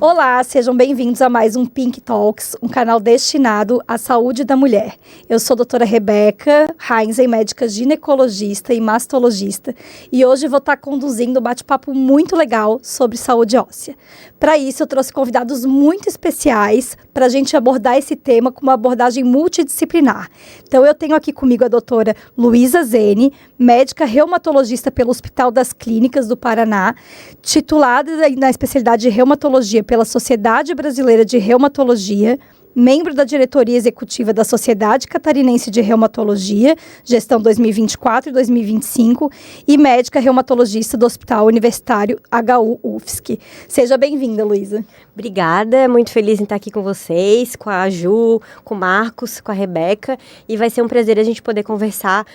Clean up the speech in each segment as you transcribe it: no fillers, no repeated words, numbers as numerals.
Olá, sejam bem-vindos a mais um Pink Talks, um canal destinado à saúde da mulher. Eu sou a doutora Rebeca Heinzen, médica ginecologista e mastologista, e hoje vou estar conduzindo um bate-papo muito legal sobre saúde óssea. Para isso, eu trouxe convidados muito especiais para a gente abordar esse tema com uma abordagem multidisciplinar. Então, eu tenho aqui comigo a doutora Luísa Zene, médica reumatologista pelo Hospital das Clínicas do Paraná, titulada na especialidade de reumatologia pela Sociedade Brasileira de Reumatologia, membro da diretoria executiva da Sociedade Catarinense de Reumatologia, gestão 2024 e 2025, e médica reumatologista do Hospital Universitário HU-UFSC. Seja bem-vinda, Luísa. Obrigada, muito feliz em estar aqui com vocês, com a Ju, com o Marcos, com a Rebeca, e vai ser um prazer a gente poder conversar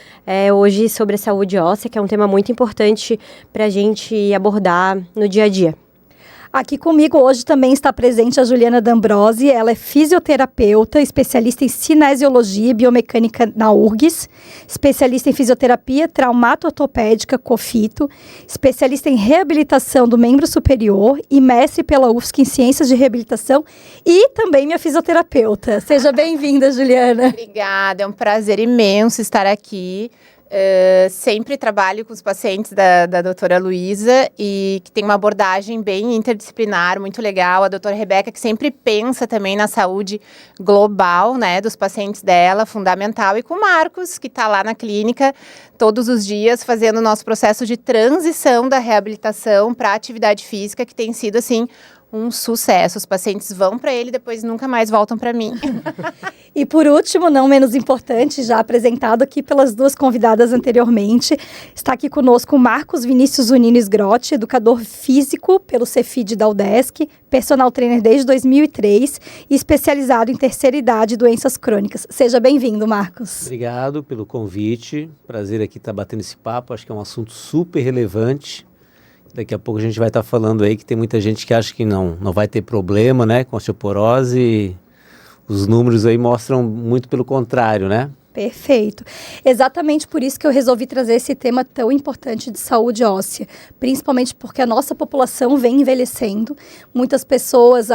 hoje sobre a saúde óssea, que é um tema muito importante para a gente abordar no dia a dia. Aqui comigo hoje também está presente a Juliana D'Ambrosi. Ela é fisioterapeuta, especialista em cinesiologia e biomecânica na URGS, especialista em fisioterapia traumato-ortopédica COFITO, especialista em reabilitação do membro superior e mestre pela UFSC em ciências de reabilitação e também minha fisioterapeuta. Seja bem-vinda, Juliana. Obrigada, é um prazer imenso estar aqui. Sempre trabalho com os pacientes da doutora Luísa e que tem uma abordagem bem interdisciplinar, muito legal. A doutora Rebeca, que sempre pensa também na saúde global, né, dos pacientes dela, fundamental. E com o Marcos, que está lá na clínica todos os dias fazendo o nosso processo de transição da reabilitação para a atividade física, que tem sido, assim, um sucesso. Os pacientes vão para ele e depois nunca mais voltam para mim. E por último, não menos importante, já apresentado aqui pelas duas convidadas anteriormente, está aqui conosco o Marcos Vinícius Unines Grotti, educador físico pelo Cefid da UDESC, personal trainer desde 2003 e especializado em terceira idade e doenças crônicas. Seja bem-vindo, Marcos. Obrigado pelo convite. Prazer aqui estar batendo esse papo. Acho que é um assunto super relevante. Daqui a pouco a gente vai estar falando aí que tem muita gente que acha que não vai ter problema, né, com osteoporose. Os números aí mostram muito pelo contrário, né? Perfeito. Exatamente por isso que eu resolvi trazer esse tema tão importante de saúde óssea. Principalmente porque a nossa população vem envelhecendo. Muitas pessoas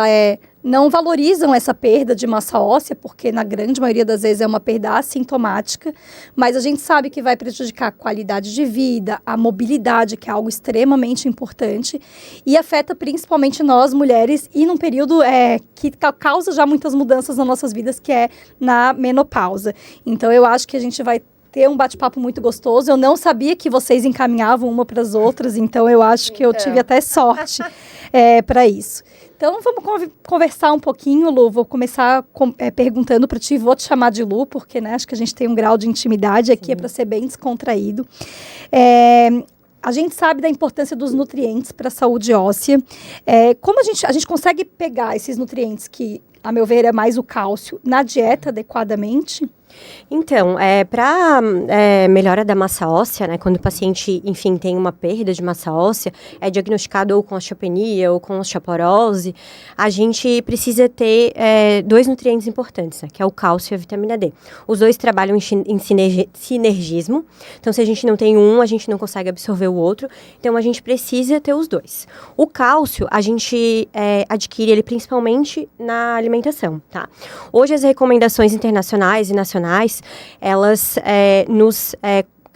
não valorizam essa perda de massa óssea, porque na grande maioria das vezes é uma perda assintomática, mas a gente sabe que vai prejudicar a qualidade de vida, a mobilidade, que é algo extremamente importante, e afeta principalmente nós, mulheres, e num período que causa já muitas mudanças nas nossas vidas, que é na menopausa. Então, eu acho que a gente vai ter um bate-papo muito gostoso. Eu não sabia que vocês encaminhavam uma para as outras, então eu acho que eu tive até sorte para isso. Então, vamos conversar um pouquinho, Lu. Vou começar perguntando para ti, vou te chamar de Lu, porque acho que a gente tem um grau de intimidade aqui, é para ser bem descontraído. A gente sabe da importância dos nutrientes para a saúde óssea. Como a gente consegue pegar esses nutrientes, que, a meu ver, é mais o cálcio, na dieta adequadamente? Então, para melhora da massa óssea, né, quando o paciente, enfim, tem uma perda de massa óssea, é diagnosticado ou com osteopenia ou com osteoporose, a gente precisa ter dois nutrientes importantes, né, que é o cálcio e a vitamina D. Os dois trabalham em sinergismo, então se a gente não tem um, a gente não consegue absorver o outro, então a gente precisa ter os dois. O cálcio, a gente adquire ele principalmente na alimentação, tá? Hoje as recomendações internacionais e nacionais, elas nos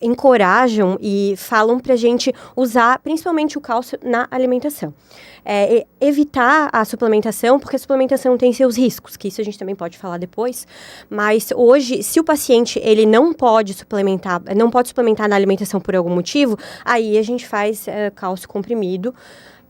encorajam e falam para a gente usar principalmente o cálcio na alimentação. Evitar a suplementação, porque a suplementação tem seus riscos, que isso a gente também pode falar depois, mas hoje, se o paciente ele não pode suplementar na alimentação por algum motivo, aí a gente faz cálcio comprimido,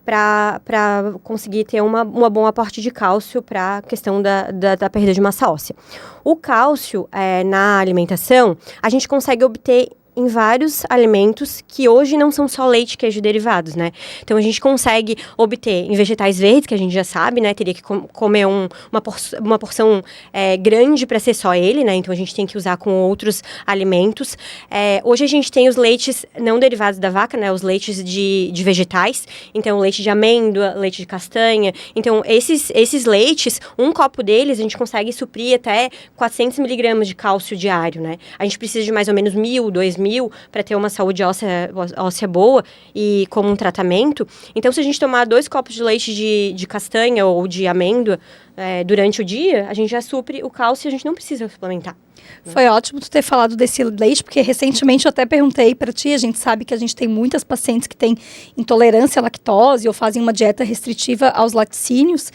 para conseguir ter um bom aporte de cálcio para a questão da perda de massa óssea. O cálcio na alimentação, a gente consegue obter em vários alimentos que hoje não são só leite, queijo e derivados, né? Então, a gente consegue obter em vegetais verdes, que a gente já sabe, né? Teria que comer uma porção grande para ser só ele, né? Então, a gente tem que usar com outros alimentos. Hoje, a gente tem os leites não derivados da vaca, né? Os leites de vegetais. Então, leite de amêndoa, leite de castanha. Então, esses leites, um copo deles, a gente consegue suprir até 400 miligramas de cálcio diário, né? A gente precisa de mais ou menos 1.000, 2.000 2.000 para ter uma saúde óssea boa e como um tratamento. Então, se a gente tomar 2 copos de leite de castanha ou de amêndoa durante o dia, a gente já supre o cálcio e a gente não precisa suplementar. Foi ótimo tu ter falado desse leite, porque recentemente eu até perguntei para ti, a gente sabe que a gente tem muitas pacientes que têm intolerância à lactose ou fazem uma dieta restritiva aos laticínios,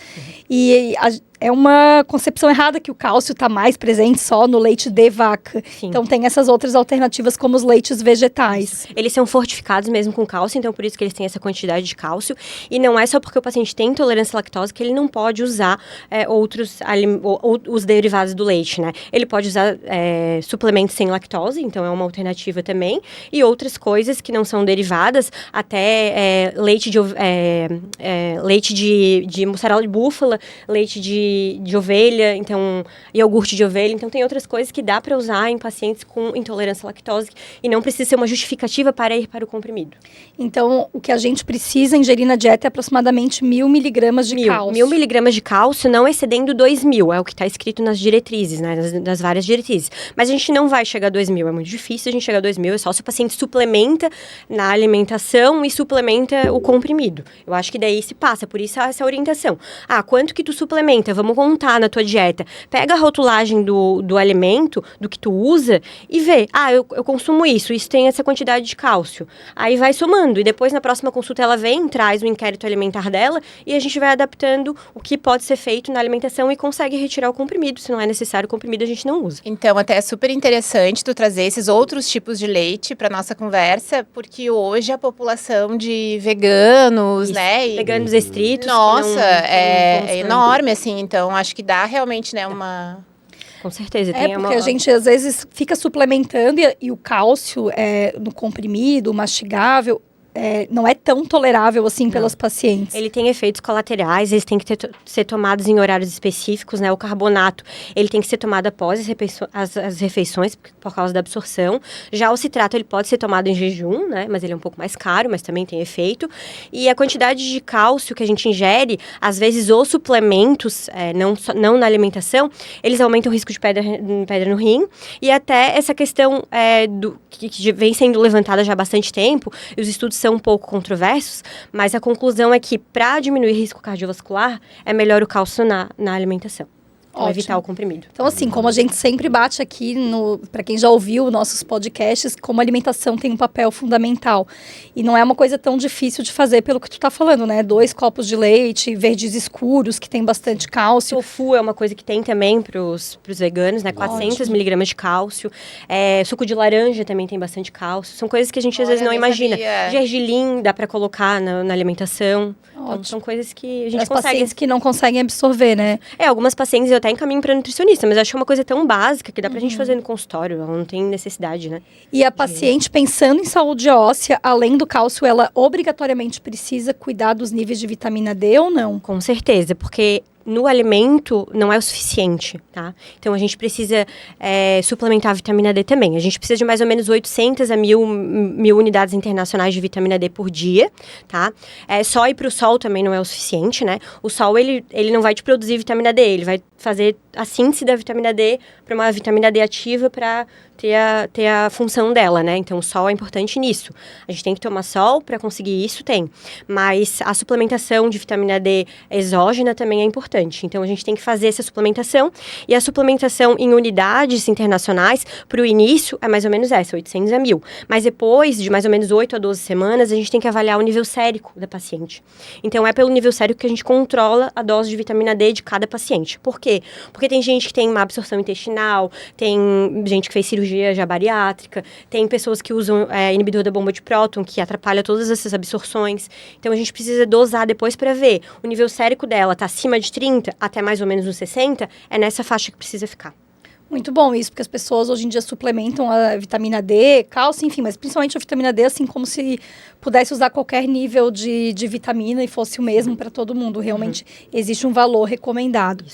e é uma concepção errada que o cálcio está mais presente só no leite de vaca. Sim. Então tem essas outras alternativas como os leites vegetais. Eles são fortificados mesmo com cálcio, então por isso que eles têm essa quantidade de cálcio. E não é só porque o paciente tem intolerância à lactose que ele não pode usar os derivados do leite, né? Ele pode usar suplementos sem lactose, então é uma alternativa também. E outras coisas que não são derivadas, até leite de mussarela de búfala, leite de ovelha, então iogurte de ovelha. Então tem outras coisas que dá para usar em pacientes com intolerância à lactose e não precisa ser uma justificativa para ir para o comprimido. Então o que a gente precisa ingerir na dieta é aproximadamente 1.000 miligramas de cálcio. 1.000 miligramas de cálcio, não excedendo 2.000, é o que está escrito nas diretrizes, né, das várias diretrizes. Mas a gente não vai chegar a 2.000, é muito difícil a gente chegar a 2.000, é só se o paciente suplementa na alimentação e suplementa o comprimido. Eu acho que daí se passa, por isso essa orientação. Quanto que tu suplementa? Vamos contar na tua dieta. Pega a rotulagem do alimento, do que tu usa, e vê. Eu consumo isso tem essa quantidade de cálcio. Aí vai somando, e depois na próxima consulta ela vem, traz o inquérito alimentar dela, e a gente vai adaptando o que pode ser feito na alimentação e consegue retirar o comprimido. Se não é necessário o comprimido, a gente não usa. Então, até é super interessante tu trazer esses outros tipos de leite para nossa conversa, porque hoje a população de veganos, Isso. né? Veganos estritos. Nossa, é enorme, assim. Então, acho que dá realmente, né, uma... Com certeza. Porque a gente, às vezes, fica suplementando e o cálcio no comprimido, mastigável, não é tão tolerável assim pelas pacientes. Ele tem efeitos colaterais, eles têm que ser tomados em horários específicos, né? O carbonato, ele tem que ser tomado após as refeições, por causa da absorção. Já o citrato, ele pode ser tomado em jejum, né? Mas ele é um pouco mais caro, mas também tem efeito. E a quantidade de cálcio que a gente ingere, às vezes os suplementos, não na alimentação, eles aumentam o risco de pedra no rim. E até essa questão que vem sendo levantada já há bastante tempo, e os estudos são um pouco controversos, mas a conclusão é que para diminuir risco cardiovascular, é melhor o cálcio na alimentação. Ou evitar o comprimido. Então, assim, como a gente sempre bate aqui, para quem já ouviu nossos podcasts, como a alimentação tem um papel fundamental. E não é uma coisa tão difícil de fazer pelo que tu tá falando, né? 2 copos de leite, verdes escuros, que tem bastante cálcio. Tofu é uma coisa que tem também pros veganos, né? 400 miligramas de cálcio. Suco de laranja também tem bastante cálcio. São coisas que a gente às vezes não imagina. Gergelim dá para colocar na alimentação. Então, são coisas que a gente consegue. Pacientes que não conseguem absorver, né? Algumas pacientes eu até encaminho para nutricionista, mas acho que é uma coisa tão básica que dá pra gente fazer no consultório, ela não tem necessidade, né? E a paciente pensando em saúde óssea, além do cálcio, ela obrigatoriamente precisa cuidar dos níveis de vitamina D ou não? Com certeza, porque no alimento não é o suficiente, tá? Então, a gente precisa suplementar a vitamina D também. A gente precisa de mais ou menos 800 a 1.000 unidades internacionais de vitamina D por dia, tá? Só ir pro sol também não é o suficiente, né? O sol, ele não vai te produzir vitamina D, ele vai fazer a síntese da vitamina D para uma vitamina D ativa para ter a função dela, né? Então, o sol é importante nisso. A gente tem que tomar sol para conseguir isso, mas a suplementação de vitamina D exógena também é importante. Então, a gente tem que fazer essa suplementação, e a suplementação em unidades internacionais, para o início, é mais ou menos 800 a 1.000. Mas depois de mais ou menos 8 a 12 semanas, a gente tem que avaliar o nível sérico da paciente. Então, é pelo nível sérico que a gente controla a dose de vitamina D de cada paciente. Por quê? Porque tem gente que tem má absorção intestinal, tem gente que fez cirurgia já bariátrica, tem pessoas que usam inibidor da bomba de próton, que atrapalha todas essas absorções. Então, a gente precisa dosar depois para ver. O nível sérico dela está acima de 30, até mais ou menos uns 60, é nessa faixa que precisa ficar. Muito bom isso, porque as pessoas hoje em dia suplementam a vitamina D, cálcio, enfim, mas principalmente a vitamina D, assim, como se pudesse usar qualquer nível de vitamina e fosse o mesmo para todo mundo. Realmente existe um valor recomendado.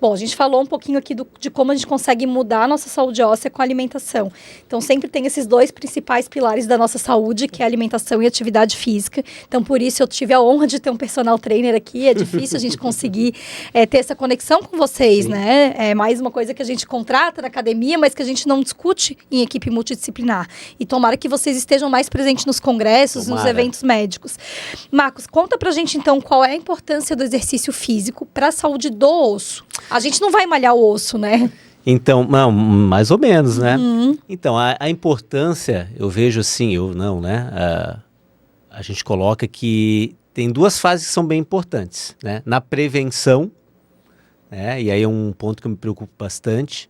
Bom, a gente falou um pouquinho aqui de como a gente consegue mudar a nossa saúde óssea com a alimentação. Então, sempre tem esses 2 principais pilares da nossa saúde, que é a alimentação e a atividade física. Então, por isso, eu tive a honra de ter um personal trainer aqui. É difícil a gente conseguir ter essa conexão com vocês, né? É mais uma coisa que a gente contrata, trata na academia, mas que a gente não discute em equipe multidisciplinar. E tomara que vocês estejam mais presentes nos congressos, nos eventos médicos. Marcos, conta pra gente então qual é a importância do exercício físico para a saúde do osso. A gente não vai malhar o osso, né? Então, não, mais ou menos, né? Então, a importância, eu vejo assim, a gente coloca que tem duas fases que são bem importantes, né? Na prevenção, né? E aí é um ponto que eu me preocupo bastante,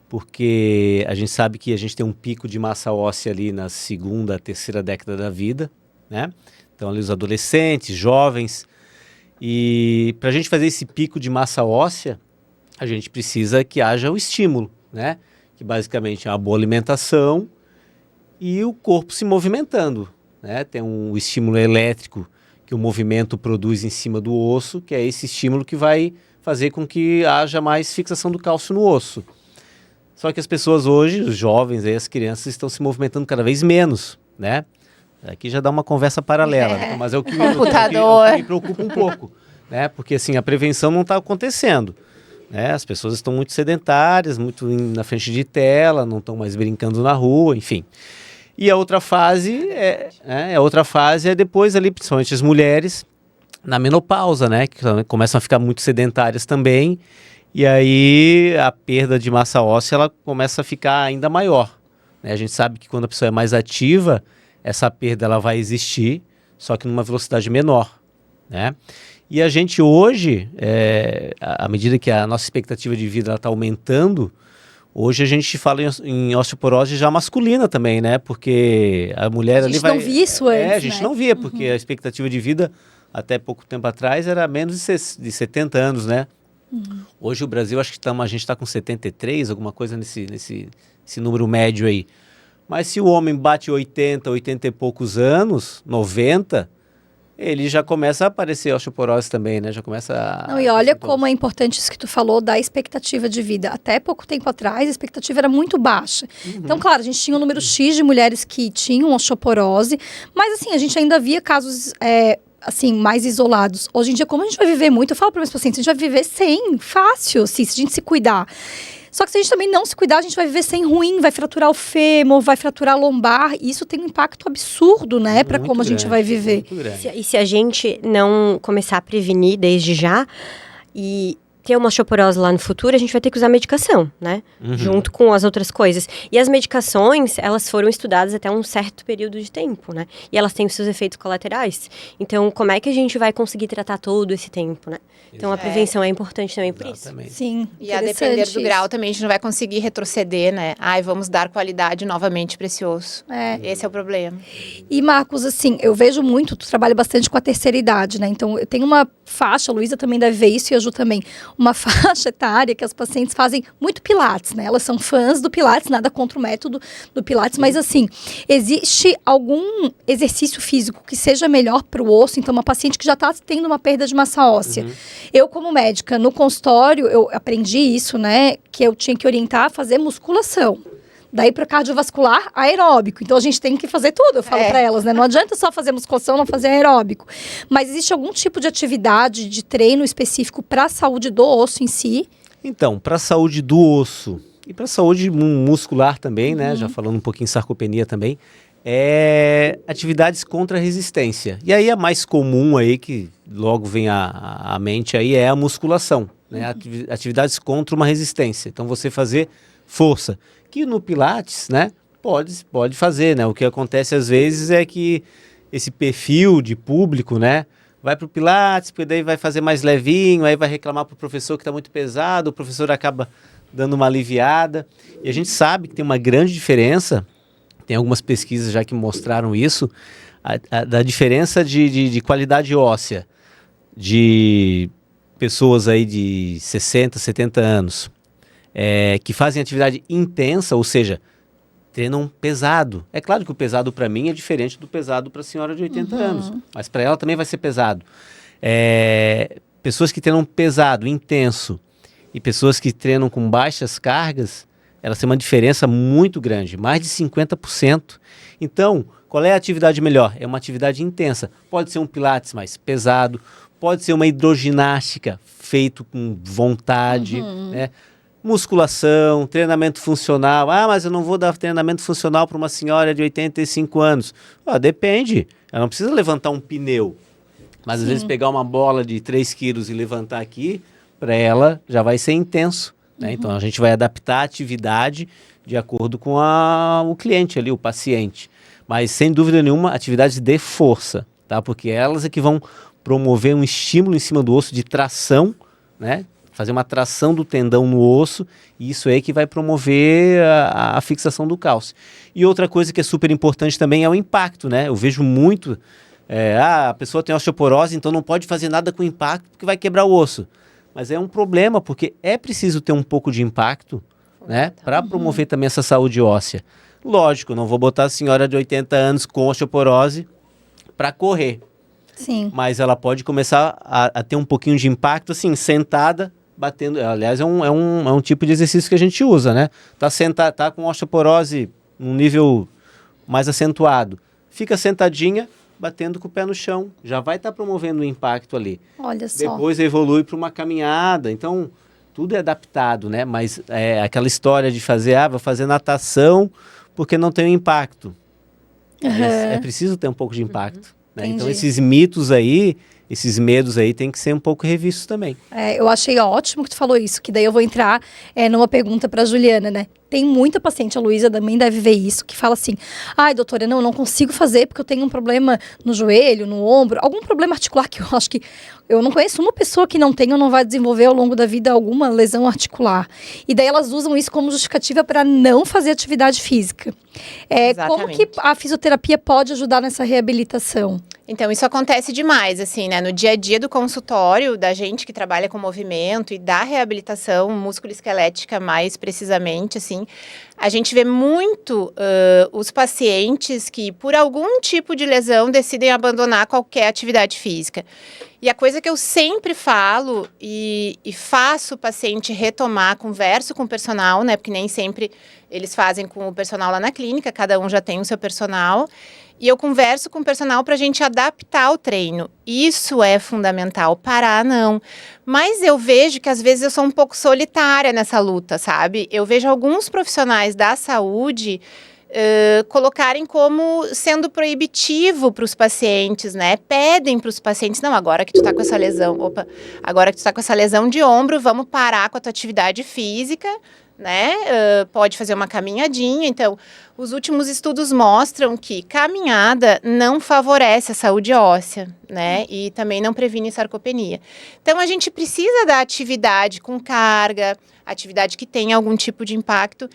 porque a gente sabe que a gente tem um pico de massa óssea ali na segunda, terceira década da vida, né? Então, ali os adolescentes, jovens, e para a gente fazer esse pico de massa óssea, a gente precisa que haja o estímulo, né? Que basicamente é uma boa alimentação e o corpo se movimentando, né? Tem um estímulo elétrico que o movimento produz em cima do osso, que é esse estímulo que vai fazer com que haja mais fixação do cálcio no osso. Só que as pessoas hoje, os jovens, aí, as crianças, estão se movimentando cada vez menos, né? Aqui já dá uma conversa paralela, né? Mas é o que me preocupa um pouco, né? Porque assim, a prevenção não está acontecendo. Né? As pessoas estão muito sedentárias, muito na frente de tela, não estão mais brincando na rua, enfim. E a outra fase é depois ali, principalmente as mulheres, na menopausa, né? Que começam a ficar muito sedentárias também. E aí a perda de massa óssea ela começa a ficar ainda maior. Né? A gente sabe que quando a pessoa é mais ativa, essa perda ela vai existir, só que numa velocidade menor, né? E a gente hoje, à medida que a nossa expectativa de vida está aumentando, hoje a gente fala em osteoporose já masculina também, né? Porque a mulher ali vai... A gente não via isso antes, a gente não via, porque a expectativa de vida até pouco tempo atrás era menos de 70 anos, né? Hoje o Brasil, acho que a gente está com 73, alguma coisa nesse número médio aí. Mas se o homem bate 80 e poucos anos, 90... ele já começa a aparecer osteoporose também, né? Já começa a... Não, e olha como é importante isso que tu falou da expectativa de vida. Até pouco tempo atrás, a expectativa era muito baixa. Então, claro, a gente tinha um número X de mulheres que tinham osteoporose, mas assim, a gente ainda via casos... assim, mais isolados. Hoje em dia, como a gente vai viver muito, eu falo para meus pacientes, a gente vai viver sem, fácil, se a gente se cuidar. Só que se a gente também não se cuidar, a gente vai viver sem ruim, vai fraturar o fêmur, vai fraturar a lombar, e isso tem um impacto absurdo, né, para como a gente vai viver. E se a gente não começar a prevenir desde já e ter uma osteoporose lá no futuro, a gente vai ter que usar medicação, né? Junto com as outras coisas. E as medicações, elas foram estudadas até um certo período de tempo, né? E elas têm os seus efeitos colaterais. Então, como é que a gente vai conseguir tratar todo esse tempo, né? Então, a prevenção é importante também por isso. Sim, e a depender do grau também a gente não vai conseguir retroceder, né? Vamos dar qualidade novamente para esse osso. Esse é o problema. E, Marcos, assim, eu vejo muito, tu trabalha bastante com a terceira idade, né? Então, eu tenho uma faixa, a Luísa também deve ver isso e a Ju também, uma faixa etária que as pacientes fazem muito pilates, né? Elas são fãs do pilates, nada contra o método do pilates, mas assim, existe algum exercício físico que seja melhor para o osso? Então, uma paciente que já está tendo uma perda de massa óssea. Eu, como médica, no consultório, eu aprendi isso, né? Que eu tinha que orientar a fazer musculação. Daí para cardiovascular, aeróbico. Então a gente tem que fazer tudo, eu falo para elas, né? Não adianta só fazer musculação, não fazer aeróbico. Mas existe algum tipo de atividade, de treino específico para a saúde do osso em si? Então, para a saúde do osso e para a saúde muscular também, né? Já falando um pouquinho em sarcopenia também, atividades contra a resistência. E aí a mais comum aí, que logo vem à mente aí, é a musculação, né? Atividades contra uma resistência. Então você fazer força, que no Pilates, né, pode fazer, né? O que acontece às vezes é que esse perfil de público, né, vai para o Pilates, porque daí vai fazer mais levinho, aí vai reclamar para o professor que está muito pesado, o professor acaba dando uma aliviada. E a gente sabe que tem uma grande diferença, tem algumas pesquisas já que mostraram isso, da diferença de qualidade óssea de pessoas aí de 60, 70 anos, que fazem atividade intensa, ou seja, treinam pesado. É claro que o pesado para mim é diferente do pesado para a senhora de 80 anos, mas para ela também vai ser pesado. Pessoas que treinam pesado, intenso, e pessoas que treinam com baixas cargas, elas têm uma diferença muito grande, mais de 50%. Então, qual é a atividade melhor? É uma atividade intensa. Pode ser um pilates mais pesado, pode ser uma hidroginástica feito com vontade, né? musculação, treinamento funcional. Ah, mas eu não vou dar treinamento funcional para uma senhora de 85 anos. Depende. Ela não precisa levantar um pneu. Mas às vezes pegar uma bola de 3 quilos e levantar aqui, para ela já vai ser intenso. Né? Então a gente vai adaptar a atividade de acordo com o cliente ali, o paciente. Mas sem dúvida nenhuma, atividades de força, tá? Porque elas é que vão promover um estímulo em cima do osso de tração, né? Fazer uma tração do tendão no osso, e isso é que vai promover a fixação do cálcio. E outra coisa que é super importante também é o impacto, né? Eu vejo muito, a pessoa tem osteoporose, então não pode fazer nada com impacto porque vai quebrar o osso. Mas é um problema, porque é preciso ter um pouco de impacto, né? Para promover também essa saúde óssea. Lógico, não vou botar a senhora de 80 anos com osteoporose para correr. Sim. Mas ela pode começar a ter um pouquinho de impacto, assim, sentada, batendo. Aliás, é um tipo de exercício que a gente usa, né? Tá com osteoporose num nível mais acentuado. Fica sentadinha, batendo com o pé no chão. Já vai estar promovendo um impacto ali. Olha só. Depois evolui para uma caminhada. Então, tudo é adaptado, né? Mas é aquela história de fazer, vou fazer natação porque não tem impacto. É preciso ter um pouco de impacto. Né? Então, esses mitos aí, esses medos aí, tem que ser um pouco revistos também. Eu achei ótimo que tu falou isso, que daí eu vou entrar numa pergunta para Juliana, né? Tem muita paciente, a Luísa também deve ver isso, que fala assim, ai, doutora, não consigo fazer porque eu tenho um problema no joelho, no ombro, algum problema articular que eu acho que eu não conheço uma pessoa que não tem ou não vai desenvolver ao longo da vida alguma lesão articular. E daí elas usam isso como justificativa para não fazer atividade física. Como que a fisioterapia pode ajudar nessa reabilitação? Então, isso acontece demais, assim, né? No dia a dia do consultório, da gente que trabalha com movimento e da reabilitação músculo-esquelética mais precisamente, assim, a gente vê muito os pacientes que, por algum tipo de lesão, decidem abandonar qualquer atividade física. E a coisa que eu sempre falo e faço o paciente retomar, converso com o personal, né? Porque nem sempre eles fazem com o personal lá na clínica, cada um já tem o seu personal. E eu converso com o personal para a gente adaptar o treino. Isso é fundamental. Parar, não. Mas eu vejo que às vezes eu sou um pouco solitária nessa luta, sabe? Eu vejo alguns profissionais da saúde colocarem como sendo proibitivo para os pacientes, né? Pedem para os pacientes, não, agora que tu tá com essa lesão, agora que tu tá com essa lesão de ombro, vamos parar com a tua atividade física, né? Pode fazer uma caminhadinha. Então, os últimos estudos mostram que caminhada não favorece a saúde óssea, né? E também não previne sarcopenia. Então, a gente precisa da atividade com carga, atividade que tenha algum tipo de impacto.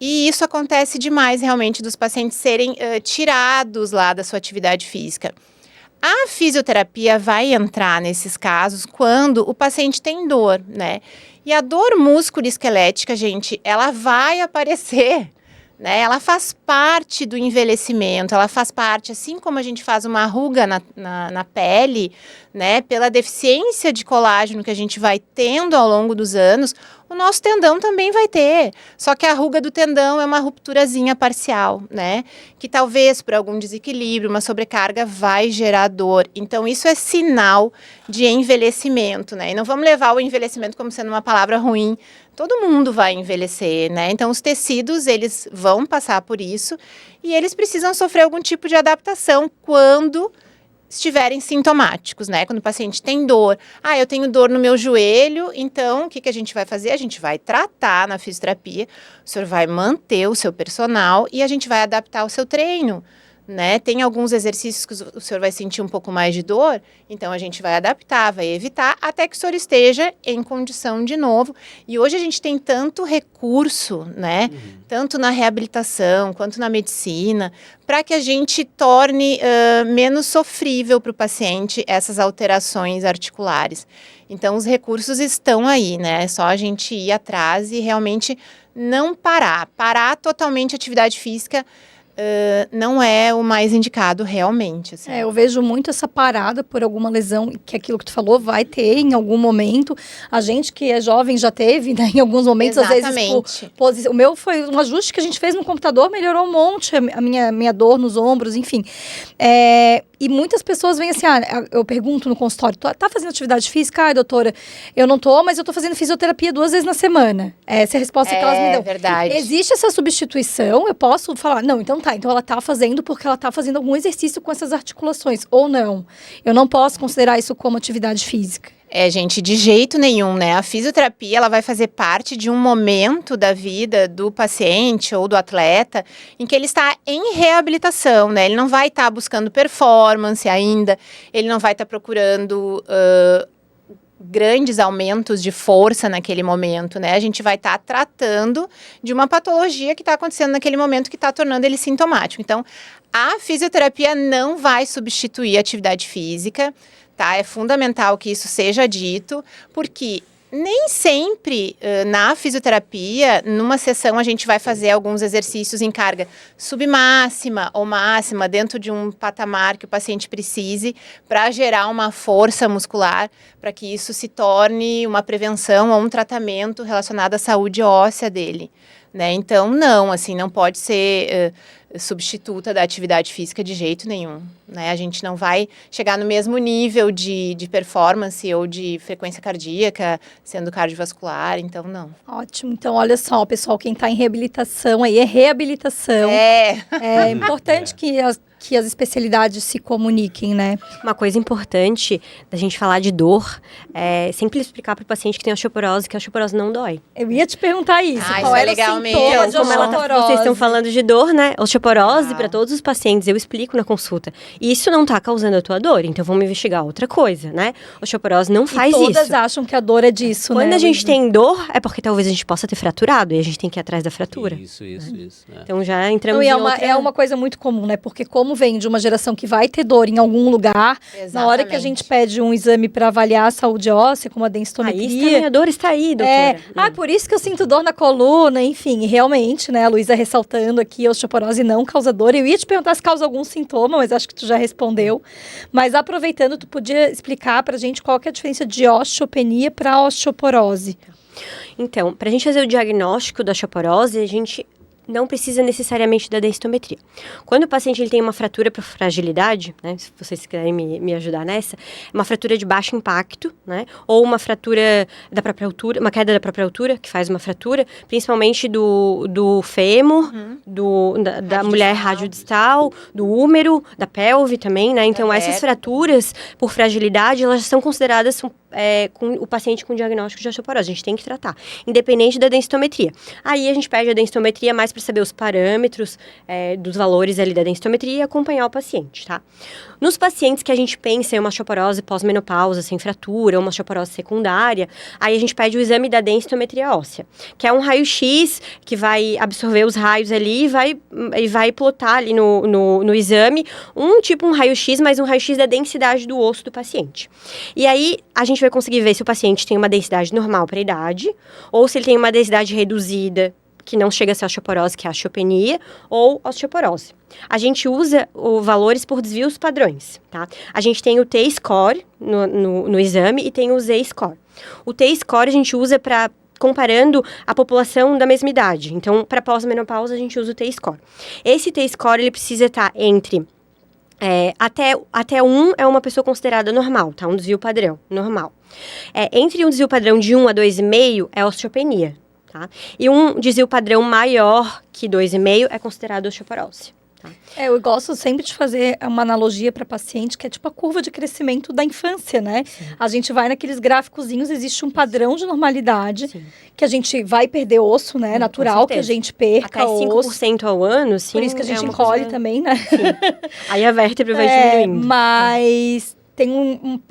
E isso acontece demais, realmente, dos pacientes serem tirados lá da sua atividade física. A fisioterapia vai entrar nesses casos quando o paciente tem dor, né? E a dor músculo-esquelética, gente, ela vai aparecer, né? Ela faz parte do envelhecimento, ela faz parte, assim como a gente faz uma ruga na pele, né? Pela deficiência de colágeno que a gente vai tendo ao longo dos anos, o nosso tendão também vai ter. Só que a ruga do tendão é uma rupturazinha parcial, né? Que talvez por algum desequilíbrio, uma sobrecarga vai gerar dor. Então isso é sinal de envelhecimento, né? E não vamos levar o envelhecimento como sendo uma palavra ruim. Todo mundo vai envelhecer, né? Então os tecidos, eles vão passar por isso e eles precisam sofrer algum tipo de adaptação quando estiverem sintomáticos, né? Quando o paciente tem dor. Eu tenho dor no meu joelho, então o que a gente vai fazer? A gente vai tratar na fisioterapia, o senhor vai manter o seu personal e a gente vai adaptar o seu treino, né? Tem alguns exercícios que o senhor vai sentir um pouco mais de dor, então a gente vai adaptar, vai evitar, até que o senhor esteja em condição de novo. E hoje a gente tem tanto recurso, né? Tanto na reabilitação quanto na medicina, para que a gente torne menos sofrível para o paciente essas alterações articulares. Então, os recursos estão aí, né? É só a gente ir atrás e realmente não parar. Parar totalmente a atividade física não é o mais indicado realmente. Assim. Eu vejo muito essa parada por alguma lesão, que aquilo que tu falou vai ter em algum momento. A gente que é jovem já teve, né, em alguns momentos. Exatamente. Às vezes, o meu foi um ajuste que a gente fez no computador, melhorou um monte a minha dor nos ombros, enfim. E muitas pessoas vêm assim, eu pergunto no consultório, tá fazendo atividade física? Ai, doutora, eu não tô, mas eu tô fazendo fisioterapia 2 vezes na semana. Essa é a resposta que elas me dão. É verdade. Existe essa substituição, eu posso falar, não, então tá, então ela tá fazendo porque ela tá fazendo algum exercício com essas articulações, ou não. Eu não posso considerar isso como atividade física. Gente, de jeito nenhum, né? A fisioterapia, ela vai fazer parte de um momento da vida do paciente ou do atleta em que ele está em reabilitação, né? Ele não vai estar buscando performance ainda, ele não vai estar procurando grandes aumentos de força naquele momento, né? A gente vai estar tratando de uma patologia que está acontecendo naquele momento que está tornando ele sintomático. Então, a fisioterapia não vai substituir a atividade física, tá? É fundamental que isso seja dito, porque nem sempre na fisioterapia, numa sessão, a gente vai fazer alguns exercícios em carga submáxima ou máxima, dentro de um patamar que o paciente precise para gerar uma força muscular, para que isso se torne uma prevenção ou um tratamento relacionado à saúde óssea dele, né? Então, não, assim, não pode ser substituta da atividade física de jeito nenhum, né? A gente não vai chegar no mesmo nível de performance ou de frequência cardíaca, sendo cardiovascular, então não. Ótimo. Então, olha só, pessoal, quem está em reabilitação aí é reabilitação. É importante que as especialidades se comuniquem, né? Uma coisa importante da gente falar de dor é sempre explicar para o paciente que tem osteoporose que a osteoporose não dói. Eu ia te perguntar isso. Qual isso é era legal o sintoma mesmo. de Como osteoporose? vocês estão falando de dor, né? Osteoporose, para todos os pacientes, eu explico na consulta. E isso não está causando a tua dor, então vamos investigar outra coisa, né? Osteoporose não faz isso. Todas acham que a dor é disso, Quando né? a gente tem dor, é porque talvez a gente possa ter fraturado e a gente tem que ir atrás da fratura. Isso. Né? Então já entramos Não, em outra... é uma coisa muito comum, né? Porque como vem de uma geração que vai ter dor em algum lugar, na hora que a gente pede um exame para avaliar a saúde óssea, como a densitometria... a dor está aí, doutora. Por isso que eu sinto dor na coluna, enfim, realmente, né? A Luísa ressaltando aqui, a osteoporose não causa dor. Eu ia te perguntar se causa algum sintoma, mas acho que tu já respondeu. Mas aproveitando, tu podia explicar pra gente qual que é a diferença de osteopenia para osteoporose? Então, para a gente fazer o diagnóstico da osteoporose, a gente não precisa necessariamente da densitometria. Quando o paciente ele tem uma fratura por fragilidade, né, se vocês quiserem me ajudar nessa, uma fratura de baixo impacto, né, ou uma fratura da própria altura, uma queda da própria altura, que faz uma fratura, principalmente do fêmur, da mulher radiodistal, do úmero, da pelve também, né, então essas fraturas por fragilidade, elas são consideradas com o paciente com diagnóstico de osteoporose. A gente tem que tratar, independente da densitometria. Aí a gente pede a densitometria mais para saber os parâmetros dos valores ali da densitometria e acompanhar o paciente, tá? Nos pacientes que a gente pensa em uma osteoporose pós-menopausa, sem fratura, ou uma osteoporose secundária, aí a gente pede o exame da densitometria óssea, que é um raio-x que vai absorver os raios ali e vai plotar ali no exame um raio-x, mas um raio-x da densidade do osso do paciente. E aí a gente vai conseguir ver se o paciente tem uma densidade normal para a idade, ou se ele tem uma densidade reduzida, que não chega a ser osteoporose, que é a osteopenia, ou osteoporose. A gente usa valores por desvios padrões, tá? A gente tem o T-score no exame e tem o Z-score. O T-score a gente usa para comparando a população da mesma idade. Então, para pós-menopausa, a gente usa o T-score. Esse T-score, ele precisa estar entre... até 1 é uma pessoa considerada normal, tá? Um desvio padrão, normal. Entre um desvio padrão de 1 a 2,5 é osteopenia, tá? E um desvio padrão maior que 2,5 é considerado osteoporose. Tá? Eu gosto sempre de fazer uma analogia para paciente, que é tipo a curva de crescimento da infância, né? Sim. A gente vai naqueles gráficozinhos, existe um padrão de normalidade, sim, que a gente vai perder osso, né? Natural que a gente perca até 5% ao ano, sim. Por isso que a gente encolhe também, né? Sim. Aí a vértebra vai diminuindo. Mas tem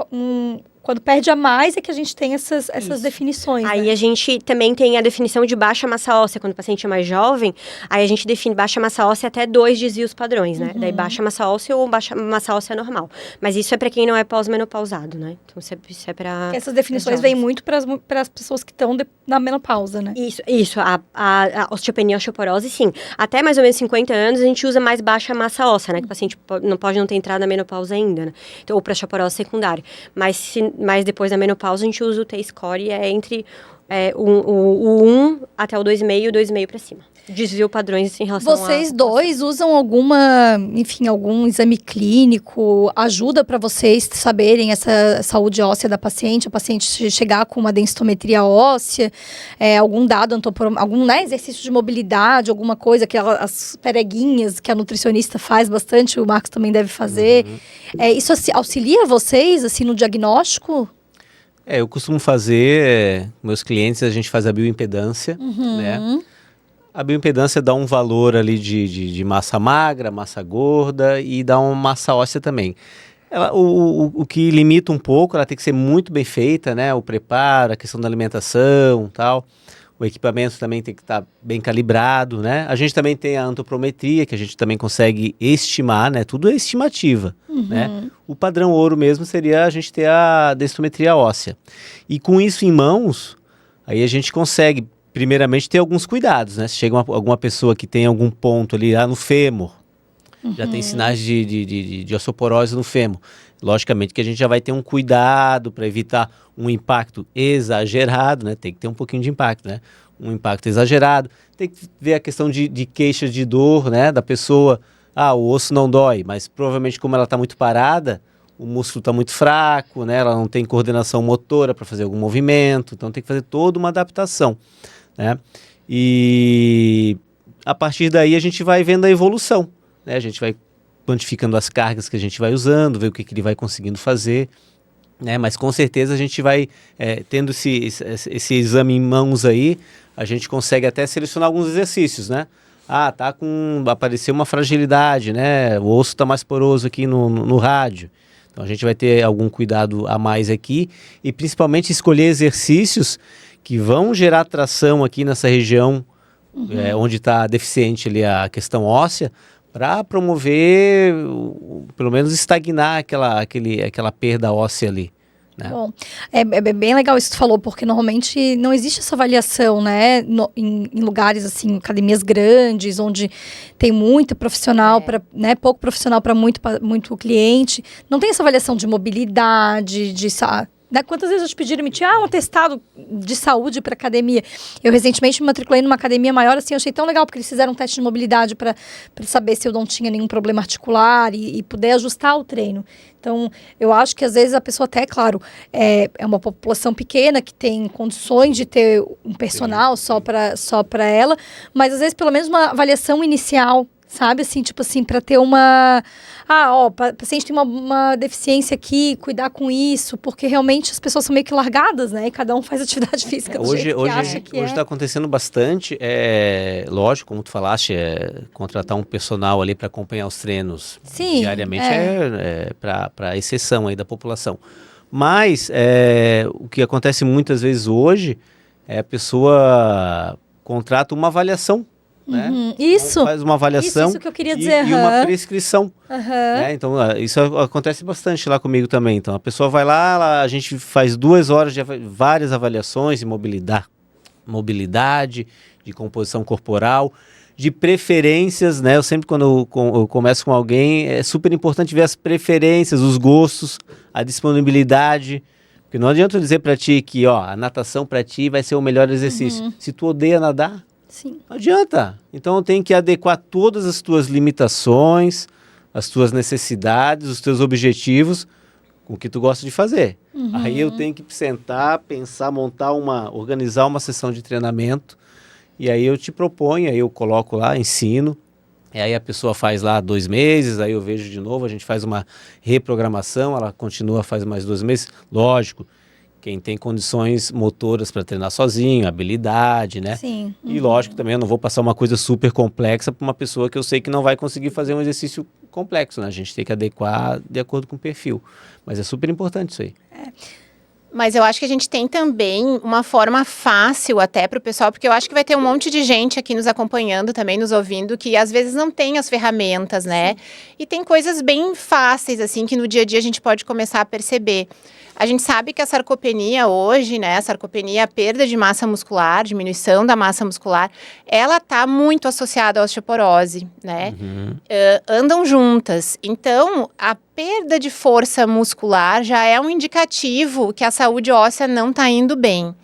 quando perde a mais é que a gente tem essas definições. Aí né? a gente também tem a definição de baixa massa óssea. Quando o paciente é mais jovem, aí a gente define baixa massa óssea até 2 desvios padrões, né? Daí baixa massa óssea ou baixa massa óssea normal. Mas isso é para quem não é pós-menopausado, né? Então isso é para... Essas definições vêm muito para as pessoas que estão na menopausa, né? Isso. A osteopenia e a osteoporose, sim. Até mais ou menos 50 anos, a gente usa mais baixa massa óssea, né? Que o paciente não pode não ter entrado na menopausa ainda, né? Então, ou para osteoporose secundária. Mas depois da menopausa, a gente usa o T-score e é entre o 1 até o 2,5 e o 2,5 para cima. desvio padrões em relação Vocês dois usam algum exame clínico, ajuda para vocês saberem essa saúde óssea da paciente, a paciente chegar com uma densitometria óssea, algum dado, algum exercício de mobilidade, alguma coisa, as pereguinhas que a nutricionista faz bastante, o Marcos também deve fazer. Isso auxilia vocês, assim, no diagnóstico? Eu costumo fazer, meus clientes, a gente faz a bioimpedância, né? A bioimpedância dá um valor ali de massa magra, massa gorda e dá uma massa óssea também. O que limita um pouco, ela tem que ser muito bem feita, né? O preparo, a questão da alimentação, tal. O equipamento também tem que estar bem calibrado, né? A gente também tem a antropometria, que a gente também consegue estimar, né? Tudo é estimativa, né? O padrão ouro mesmo seria a gente ter a densitometria óssea. E com isso em mãos, aí a gente consegue, primeiramente, ter alguns cuidados, né? Se chega alguma pessoa que tem algum ponto ali no fêmur, já tem sinais de osteoporose no fêmur. Logicamente que a gente já vai ter um cuidado para evitar um impacto exagerado, né? Tem que ter um pouquinho de impacto, né? Um impacto exagerado. Tem que ver a questão de queixa de dor, né? Da pessoa, o osso não dói, mas provavelmente como ela está muito parada, o músculo está muito fraco, né? Ela não tem coordenação motora para fazer algum movimento, então tem que fazer toda uma adaptação, né? E a partir daí a gente vai vendo a evolução, né? A gente vai quantificando as cargas que a gente vai usando, ver o que ele vai conseguindo fazer, né? Mas com certeza a gente vai tendo esse exame em mãos aí, a gente consegue até selecionar alguns exercícios, né? Apareceu uma fragilidade, né? O osso está mais poroso aqui no rádio. Então a gente vai ter algum cuidado a mais aqui e principalmente escolher exercícios que vão gerar tração aqui nessa região onde está deficiente ali a questão óssea, para promover, pelo menos estagnar aquela perda óssea ali, né? Bom, é bem legal isso que tu falou, porque normalmente não existe essa avaliação, né, em lugares assim, academias grandes, onde tem muito profissional, pouco profissional para muito cliente, não tem essa avaliação de mobilidade, quantas vezes eu te pediram me um atestado de saúde para academia? Eu recentemente me matriculei numa academia maior, assim, eu achei tão legal, porque eles fizeram um teste de mobilidade para saber se eu não tinha nenhum problema articular e poder ajustar o treino. Então, eu acho que às vezes a pessoa até, claro, é uma população pequena que tem condições de ter um personal só para ela, mas às vezes pelo menos uma avaliação inicial, sabe, assim, tipo assim, para ter uma... paciente tem uma deficiência aqui, cuidar com isso, porque realmente as pessoas são meio que largadas, né? E cada um faz atividade física do jeito que acha que Hoje está acontecendo bastante, lógico, como tu falaste, contratar um personal ali para acompanhar os treinos diariamente para exceção aí da população. Mas o que acontece muitas vezes hoje é a pessoa contrata uma avaliação, né? Isso. Faz uma avaliação isso que eu queria dizer. E uma prescrição. Né? Então, isso acontece bastante lá comigo também. Então, a pessoa vai lá, a gente faz 2 horas de várias avaliações de mobilidade, de composição corporal, de preferências, né? Eu sempre, quando eu começo com alguém, é super importante ver as preferências, os gostos, a disponibilidade. Porque não adianta eu dizer para ti que a natação para ti vai ser o melhor exercício. Se tu odeia nadar, sim, não adianta. Então tem que adequar todas as tuas limitações, as tuas necessidades, os teus objetivos com o que tu gosta de fazer. Aí eu tenho que sentar, pensar, organizar uma sessão de treinamento, e aí eu te proponho, aí eu coloco lá, ensino, e aí a pessoa faz lá 2 meses, aí eu vejo de novo, a gente faz uma reprogramação, ela continua, faz mais 2 meses, lógico. Quem tem condições motoras para treinar sozinho, habilidade, né? Sim. E lógico também, eu não vou passar uma coisa super complexa para uma pessoa que eu sei que não vai conseguir fazer um exercício complexo, né? A gente tem que adequar de acordo com o perfil. Mas é super importante isso aí. Mas eu acho que a gente tem também uma forma fácil até para o pessoal, porque eu acho que vai ter um monte de gente aqui nos acompanhando também, nos ouvindo, que às vezes não tem as ferramentas, né? E tem coisas bem fáceis, assim, que no dia a dia a gente pode começar a perceber. A gente sabe que a sarcopenia hoje, né, a sarcopenia, a perda de massa muscular, diminuição da massa muscular, ela está muito associada à osteoporose, né? Andam juntas. Então, a perda de força muscular já é um indicativo que a saúde óssea não está indo bem.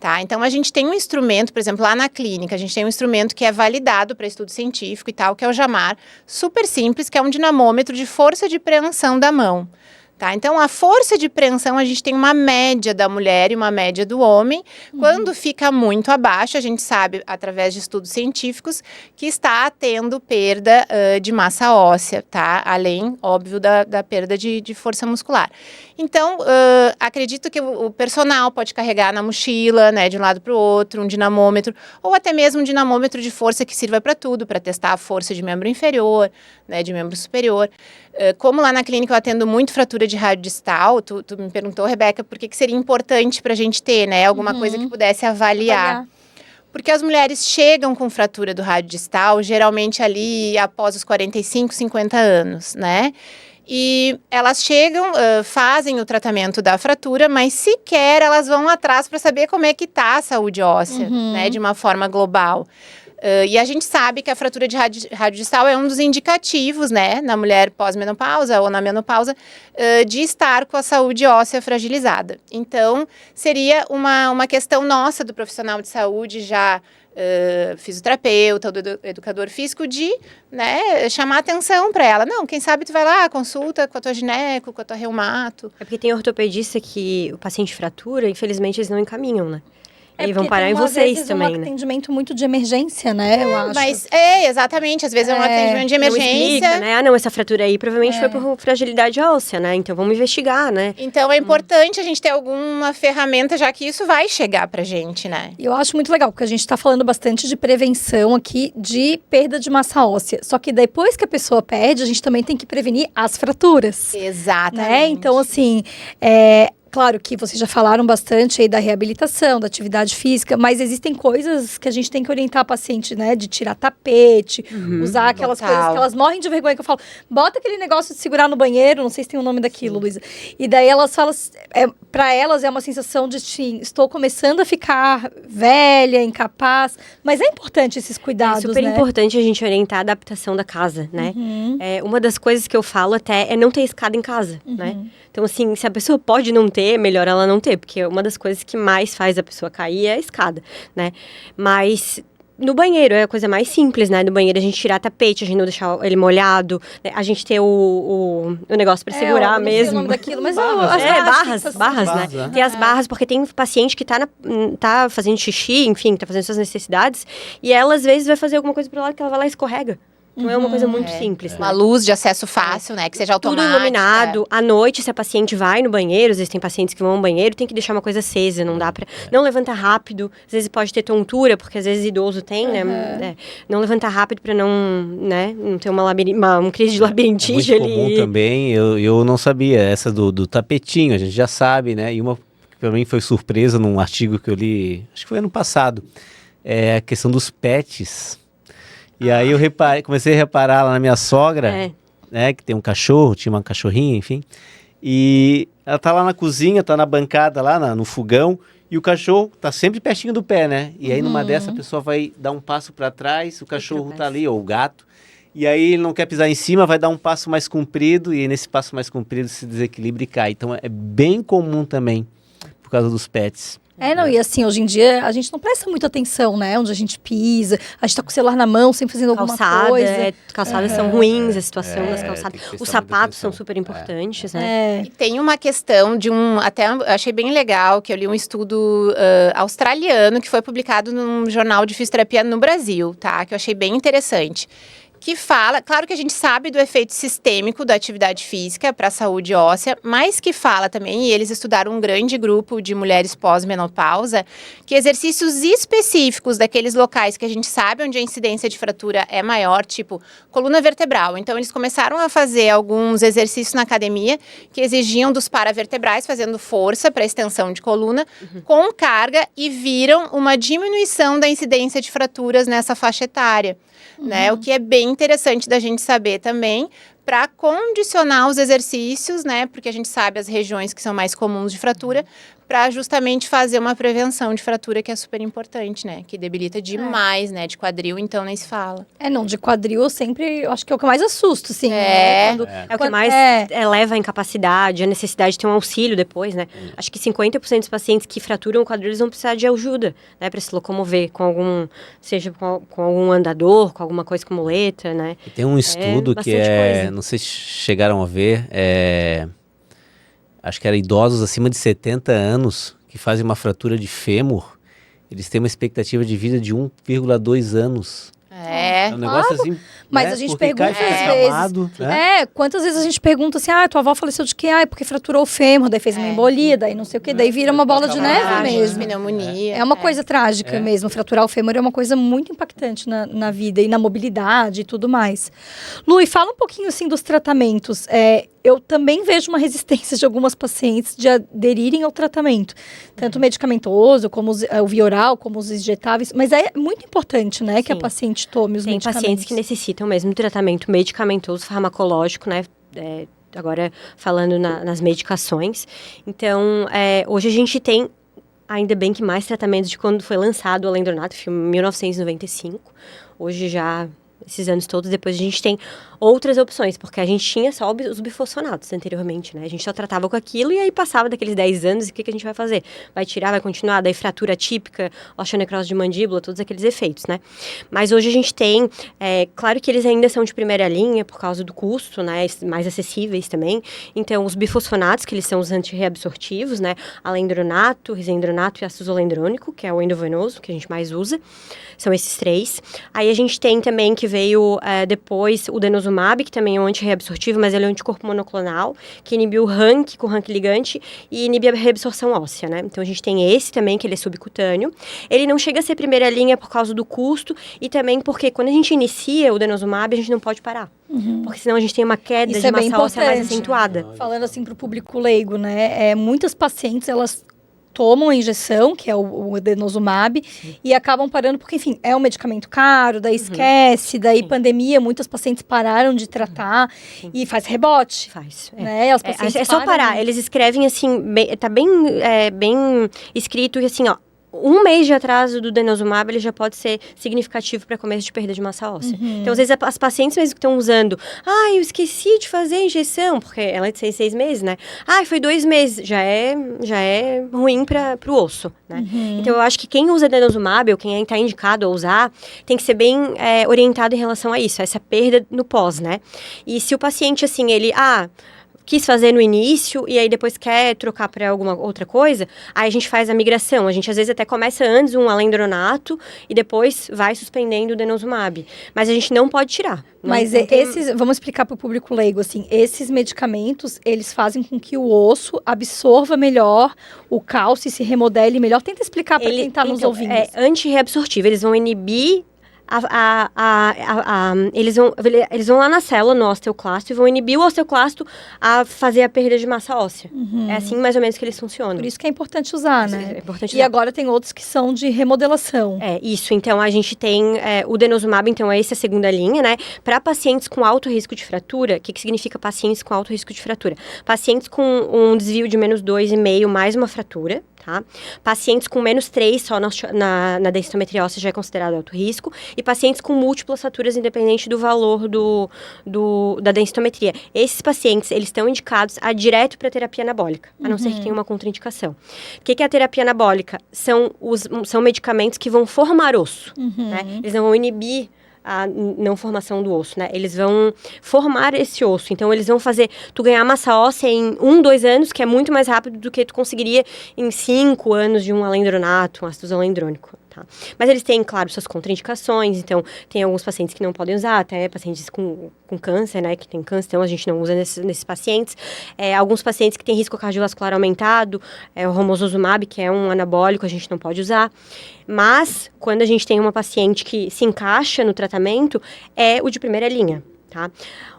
Tá? Então, a gente tem um instrumento, por exemplo, lá na clínica, a gente tem um instrumento que é validado para estudo científico e tal, que é o JAMAR, super simples, que é um dinamômetro de força de preensão da mão. Tá? Então, a força de preensão, a gente tem uma média da mulher e uma média do homem. Quando fica muito abaixo, a gente sabe, através de estudos científicos, que está tendo perda de massa óssea, tá? Além, óbvio, da perda de força muscular. Então, acredito que o personal pode carregar na mochila, né, de um lado para o outro, um dinamômetro, ou até mesmo um dinamômetro de força que sirva para tudo, para testar a força de membro inferior, né, de membro superior. Como lá na clínica eu atendo muito fratura de rádio distal, tu me perguntou, Rebeca, por que seria importante para a gente ter, né, alguma coisa que pudesse avaliar. Porque as mulheres chegam com fratura do rádio distal, geralmente ali após os 45, 50 anos, né? E elas chegam, fazem o tratamento da fratura, mas sequer elas vão atrás para saber como é que está a saúde óssea, né, de uma forma global. E a gente sabe que a fratura de rádio distal é um dos indicativos, né, na mulher pós-menopausa ou na menopausa, de estar com a saúde óssea fragilizada. Então, seria uma questão nossa do profissional de saúde, já fisioterapeuta, do educador físico, de, né, chamar atenção para ela. Não, quem sabe tu vai lá, consulta com a tua gineco, com a tua reumato. É porque tem ortopedista que o paciente fratura, infelizmente eles não encaminham, né? E vão parar em vocês também, um né? atendimento muito de emergência, né, eu acho. Mas, exatamente, às vezes é um atendimento de emergência. Não explica, né? Ah, não, essa fratura aí provavelmente foi por fragilidade óssea, né? Então vamos investigar, né? Então é importante a gente ter alguma ferramenta, já que isso vai chegar pra gente, né? Eu acho muito legal, porque a gente está falando bastante de prevenção aqui de perda de massa óssea. Só que depois que a pessoa perde, a gente também tem que prevenir as fraturas. Exatamente. Né? Então, assim, claro que vocês já falaram bastante aí da reabilitação, da atividade física, mas existem coisas que a gente tem que orientar a paciente, né? De tirar tapete, usar aquelas total. coisas que elas morrem de vergonha, que eu falo, bota aquele negócio de segurar no banheiro, não sei se tem o nome daquilo, Luísa. E daí elas falam, pra elas é uma sensação de, assim, estou começando a ficar velha, incapaz, mas é importante esses cuidados, É super né? importante a gente orientar a adaptação da casa, né? Uma das coisas que eu falo até é não ter escada em casa, né? Então, assim, se a pessoa pode não ter, é melhor ela não ter, porque uma das coisas que mais faz a pessoa cair é a escada, né? Mas no banheiro é a coisa mais simples, né? No banheiro a gente tirar tapete, a gente não deixar ele molhado, né? A gente ter o negócio para segurar eu não mesmo. sei o nome daquilo, mas barras, né? Tem as barras, porque tem paciente que tá fazendo xixi, enfim, tá fazendo suas necessidades, e ela às vezes vai fazer alguma coisa pro lado que ela vai lá e escorrega. Então é uma coisa muito simples. Uma luz de acesso fácil, né? Que seja automática. Tudo iluminado. À noite, se a paciente vai no banheiro, às vezes tem pacientes que vão ao banheiro, tem que deixar uma coisa acesa, não dá pra... Não levanta rápido, às vezes pode ter tontura, porque às vezes idoso tem, né? Não levanta rápido pra não, né? Não ter uma crise de labirintite muito ali. comum também, eu não sabia, essa do tapetinho, a gente já sabe, né? E uma que pra mim foi surpresa num artigo que eu li, acho que foi ano passado, é a questão dos pets. E aí eu comecei a reparar lá na minha sogra, né, que tem um cachorro, tinha uma cachorrinha, enfim, e ela tá lá na cozinha, tá na bancada lá no fogão, e o cachorro tá sempre pertinho do pé, né? E aí numa dessa a pessoa vai dar um passo para trás, o cachorro tá ali, ou o gato, e aí ele não quer pisar em cima, vai dar um passo mais comprido, e nesse passo mais comprido se desequilibra e cai. Então é bem comum também, por causa dos pets. E assim, hoje em dia, a gente não presta muita atenção, né? Onde a gente pisa, a gente tá com o celular na mão, sempre fazendo alguma coisa. Calçadas são ruins, a situação das tem calçadas. que prestar Os muita sapatos atenção. são super importantes, né? E tem uma questão de até eu achei bem legal, que eu li um estudo australiano, que foi publicado num jornal de fisioterapia no Brasil, tá? Que eu achei bem interessante. Que fala, claro que a gente sabe do efeito sistêmico da atividade física para a saúde óssea, mas que fala também, e eles estudaram um grande grupo de mulheres pós-menopausa, que exercícios específicos daqueles locais que a gente sabe onde a incidência de fratura é maior, tipo coluna vertebral. Então, eles começaram a fazer alguns exercícios na academia que exigiam dos paravertebrais, fazendo força para extensão de coluna, com carga, e viram uma diminuição da incidência de fraturas nessa faixa etária. Né? O que é bem interessante da gente saber também, para condicionar os exercícios, né? Porque a gente sabe as regiões que são mais comuns de fratura, para justamente fazer uma prevenção de fratura, que é super importante, né? Que debilita demais, né? De quadril, então nem se fala. Não, de quadril eu sempre, acho que é o que eu mais assusto, assim. É. Né? É o que mais leva a incapacidade, a necessidade de ter um auxílio depois, né? Acho que 50% dos pacientes que fraturam o quadril, eles vão precisar de ajuda, né? Para se locomover com algum, seja com algum andador, com alguma coisa com muleta, né? E tem um estudo que não sei se chegaram a ver, acho que era idosos acima de 70 anos que fazem uma fratura de fêmur, eles têm uma expectativa de vida de 1,2 anos. É um negócio assim, mas né? a gente Porque pergunta cai, fica às vezes. acamado, né? Quantas vezes a gente pergunta assim, tua avó faleceu de quê? Porque fraturou o fêmur, daí fez uma embolia, daí não sei o quê, daí vira uma bola de neve mesmo. Pneumonia. É uma coisa trágica mesmo. Fraturar o fêmur é uma coisa muito impactante na vida e na mobilidade e tudo mais. Lu, e fala um pouquinho assim dos tratamentos. Eu também vejo uma resistência de algumas pacientes de aderirem ao tratamento, tanto medicamentoso, como o via oral, como os injetáveis, mas é muito importante, né, que a paciente tome os medicamentos. Tem pacientes que necessitam mesmo de tratamento medicamentoso, farmacológico, né, agora falando nas medicações. Então, hoje a gente tem, ainda bem que mais tratamentos de quando foi lançado o alendronato, filme em 1995, hoje já... Esses anos todos, depois a gente tem outras opções, porque a gente tinha só os bifosfonatos anteriormente, né? A gente só tratava com aquilo e aí passava daqueles 10 anos e o que a gente vai fazer? Vai tirar, vai continuar, daí fratura típica, osteonecrose de mandíbula, todos aqueles efeitos, né? Mas hoje a gente tem, claro que eles ainda são de primeira linha por causa do custo, né? Mais acessíveis também. Então, os bifosfonatos, que eles são os antirreabsortivos, né? Alendronato, risendronato e ácido zolendrônico, que é o endovenoso, que a gente mais usa. São esses 3. Aí a gente tem também que veio depois o denosumab, que também é um antirreabsortivo, mas ele é um anticorpo monoclonal, que inibe o RANK com RANK ligante e inibe a reabsorção óssea, né? Então a gente tem esse também, que ele é subcutâneo. Ele não chega a ser primeira linha por causa do custo e também porque quando a gente inicia o denosumab, a gente não pode parar. Porque senão a gente tem uma queda de massa óssea mais acentuada. Falando assim para o público leigo, né? Muitas pacientes, elas tomam a injeção, que é o denosumab, e acabam parando, porque, enfim, é um medicamento caro, daí esquece, daí pandemia, muitas pacientes pararam de tratar e faz rebote. Faz. Né? As pacientes só parar, eles escrevem assim, tá bem escrito assim, ó. 1 mês de atraso do denosumab, ele já pode ser significativo para começo de perda de massa óssea. Então, às vezes, as pacientes mesmo que estão usando, eu esqueci de fazer a injeção, porque ela é de 6 meses, né? Foi 2 meses, já é ruim para o osso, né? Então, eu acho que quem usa denosumab, ou quem está indicado a usar, tem que ser bem orientado em relação a isso, a essa perda no pós, né? E se o paciente, assim, ele, quis fazer no início e aí depois quer trocar para alguma outra coisa, aí a gente faz a migração. A gente às vezes até começa antes um alendronato e depois vai suspendendo o denosumab. Mas a gente não pode tirar. Mas vamos explicar para o público leigo, assim, esses medicamentos, eles fazem com que o osso absorva melhor o cálcio e se remodele melhor. Tenta explicar para quem está nos ouvindo. É antirreabsortivo, eles vão inibir eles vão lá na célula, no osteoclasto, e vão inibir o osteoclasto a fazer a perda de massa óssea. É assim mais ou menos que eles funcionam. Por isso que é importante usar, né? É importante usar. E agora tem outros que são de remodelação. Isso. Então, a gente tem o denosumab, então, essa é a segunda linha, né? Para pacientes com alto risco de fratura, o que significa pacientes com alto risco de fratura? Pacientes com um desvio de menos 2,5 mais uma fratura, tá? Pacientes com menos 3 só na densitometria óssea já é considerado alto risco. E pacientes com múltiplas fraturas, independente do valor da densitometria. Esses pacientes, eles estão indicados a direto para terapia anabólica, a não ser que tenha uma contraindicação. O que é a terapia anabólica? São medicamentos que vão formar osso, né? Eles não vão inibir a não formação do osso, né? Eles vão formar esse osso. Então, eles vão fazer tu ganhar massa óssea em 1, 2 anos, que é muito mais rápido do que tu conseguiria em 5 anos de um alendronato, um ácido zolendrônico. Tá? Mas eles têm, claro, suas contraindicações, então tem alguns pacientes que não podem usar, até pacientes com câncer, né, que tem câncer, então a gente não usa nesses pacientes. Alguns pacientes que têm risco cardiovascular aumentado, o romosozumab, que é um anabólico, a gente não pode usar. Mas, quando a gente tem uma paciente que se encaixa no tratamento, é o de primeira linha. Tá?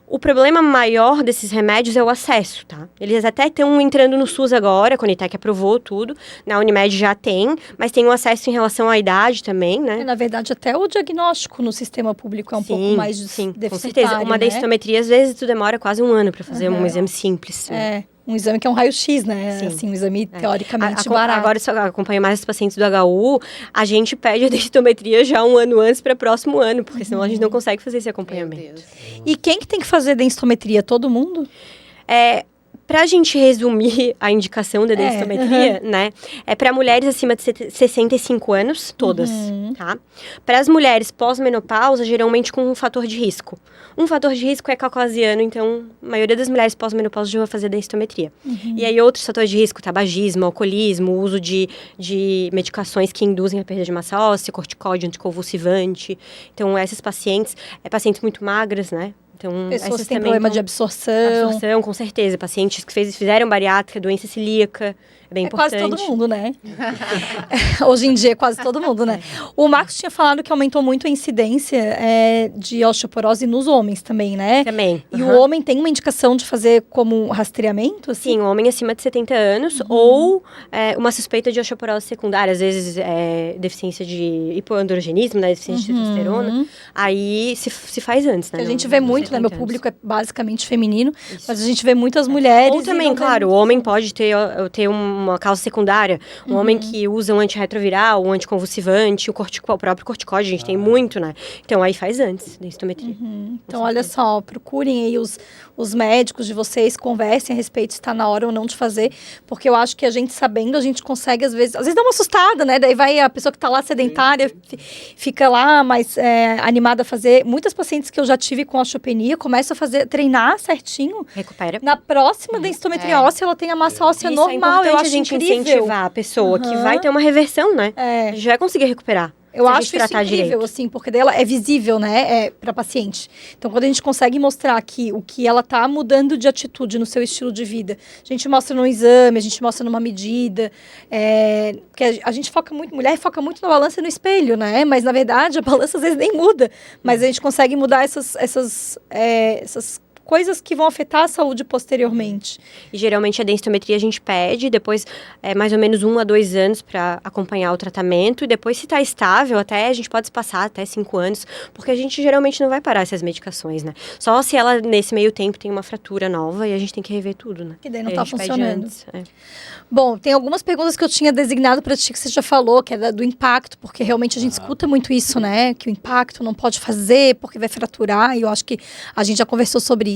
O problema maior desses remédios é o acesso, tá? Eles até estão entrando no SUS agora, a Conitec aprovou tudo, na Unimed já tem, mas tem um acesso em relação à idade também, né? Na verdade, até o diagnóstico no sistema público é um pouco mais deficitário, com certeza. Uma né? densitometria, às vezes, tu demora quase um ano para fazer um exame simples. Um exame que é um raio-x, né? Sim. Assim, um exame teoricamente barato. Agora, se eu acompanho mais os pacientes do HU, a gente pede a densitometria já um ano antes para próximo ano, porque senão a gente não consegue fazer esse acompanhamento. E quem que tem que fazer densitometria? Todo mundo? Pra gente resumir a indicação da densitometria, né? É para mulheres acima de 65 anos, todas, tá? Para as mulheres pós-menopausa, geralmente com um fator de risco. Um fator de risco é caucasiano, então a maioria das mulheres pós-menopausa já vai fazer densitometria. E aí outros fatores de risco, tabagismo, alcoolismo, uso de medicações que induzem a perda de massa óssea, corticóide, anticonvulsivante. Então essas pacientes muito magras, né? Então, pessoas que têm problema de absorção. Absorção, com certeza. Pacientes que fizeram bariátrica, doença celíaca, é bem importante. Quase todo mundo, né? Hoje em dia é quase todo mundo, né? O Marcos tinha falado que aumentou muito a incidência de osteoporose nos homens também, né? Também. E o homem tem uma indicação de fazer como rastreamento? Assim? Sim, o homem acima de 70 anos ou uma suspeita de osteoporose secundária, às vezes deficiência de hipoandrogenismo, né? Deficiência de testosterona. Aí se faz antes, né? A gente vê muito, né? Meu público é basicamente feminino, mas a gente vê muitas mulheres. Ou também, claro, o homem pode ter uma causa secundária. Um homem que usa um antirretroviral, um anticonvulsivante, o próprio corticóide, a gente tem muito, né? Então, aí faz antes da densitometria. Então, olha só, procurem aí os médicos de vocês, conversem a respeito se está na hora ou não de fazer, porque eu acho que a gente sabendo, a gente consegue, às vezes dá uma assustada, né? Daí vai a pessoa que está lá sedentária, fica lá mais animada a fazer. Muitas pacientes que eu já tive com osteopenia começam a treinar certinho. Recupera. Na próxima densitometria óssea, ela tem a massa óssea normal. Eu acho a gente incrível. incentivar a pessoa que vai ter uma reversão, né? A gente vai conseguir recuperar. Eu acho isso incrível, assim, porque daí ela é visível, né, para paciente. Então, quando a gente consegue mostrar que o que ela tá mudando de atitude no seu estilo de vida, a gente mostra num exame, a gente mostra numa medida, porque a gente foca muito, mulher foca muito na balança e no espelho, né, mas na verdade a balança às vezes nem muda, mas a gente consegue mudar essas coisas que vão afetar a saúde posteriormente. E geralmente a densitometria a gente pede, depois mais ou menos 1 a 2 anos para acompanhar o tratamento, e depois se está estável, até a gente pode passar até 5 anos, porque a gente geralmente não vai parar essas medicações, né? Só se ela, nesse meio tempo, tem uma fratura nova e a gente tem que rever tudo, né? Que daí não está funcionando. Bom, tem algumas perguntas que eu tinha designado para ti que você já falou, que é do impacto, porque realmente a gente escuta muito isso, né? Que o impacto não pode fazer porque vai fraturar, e eu acho que a gente já conversou sobre isso.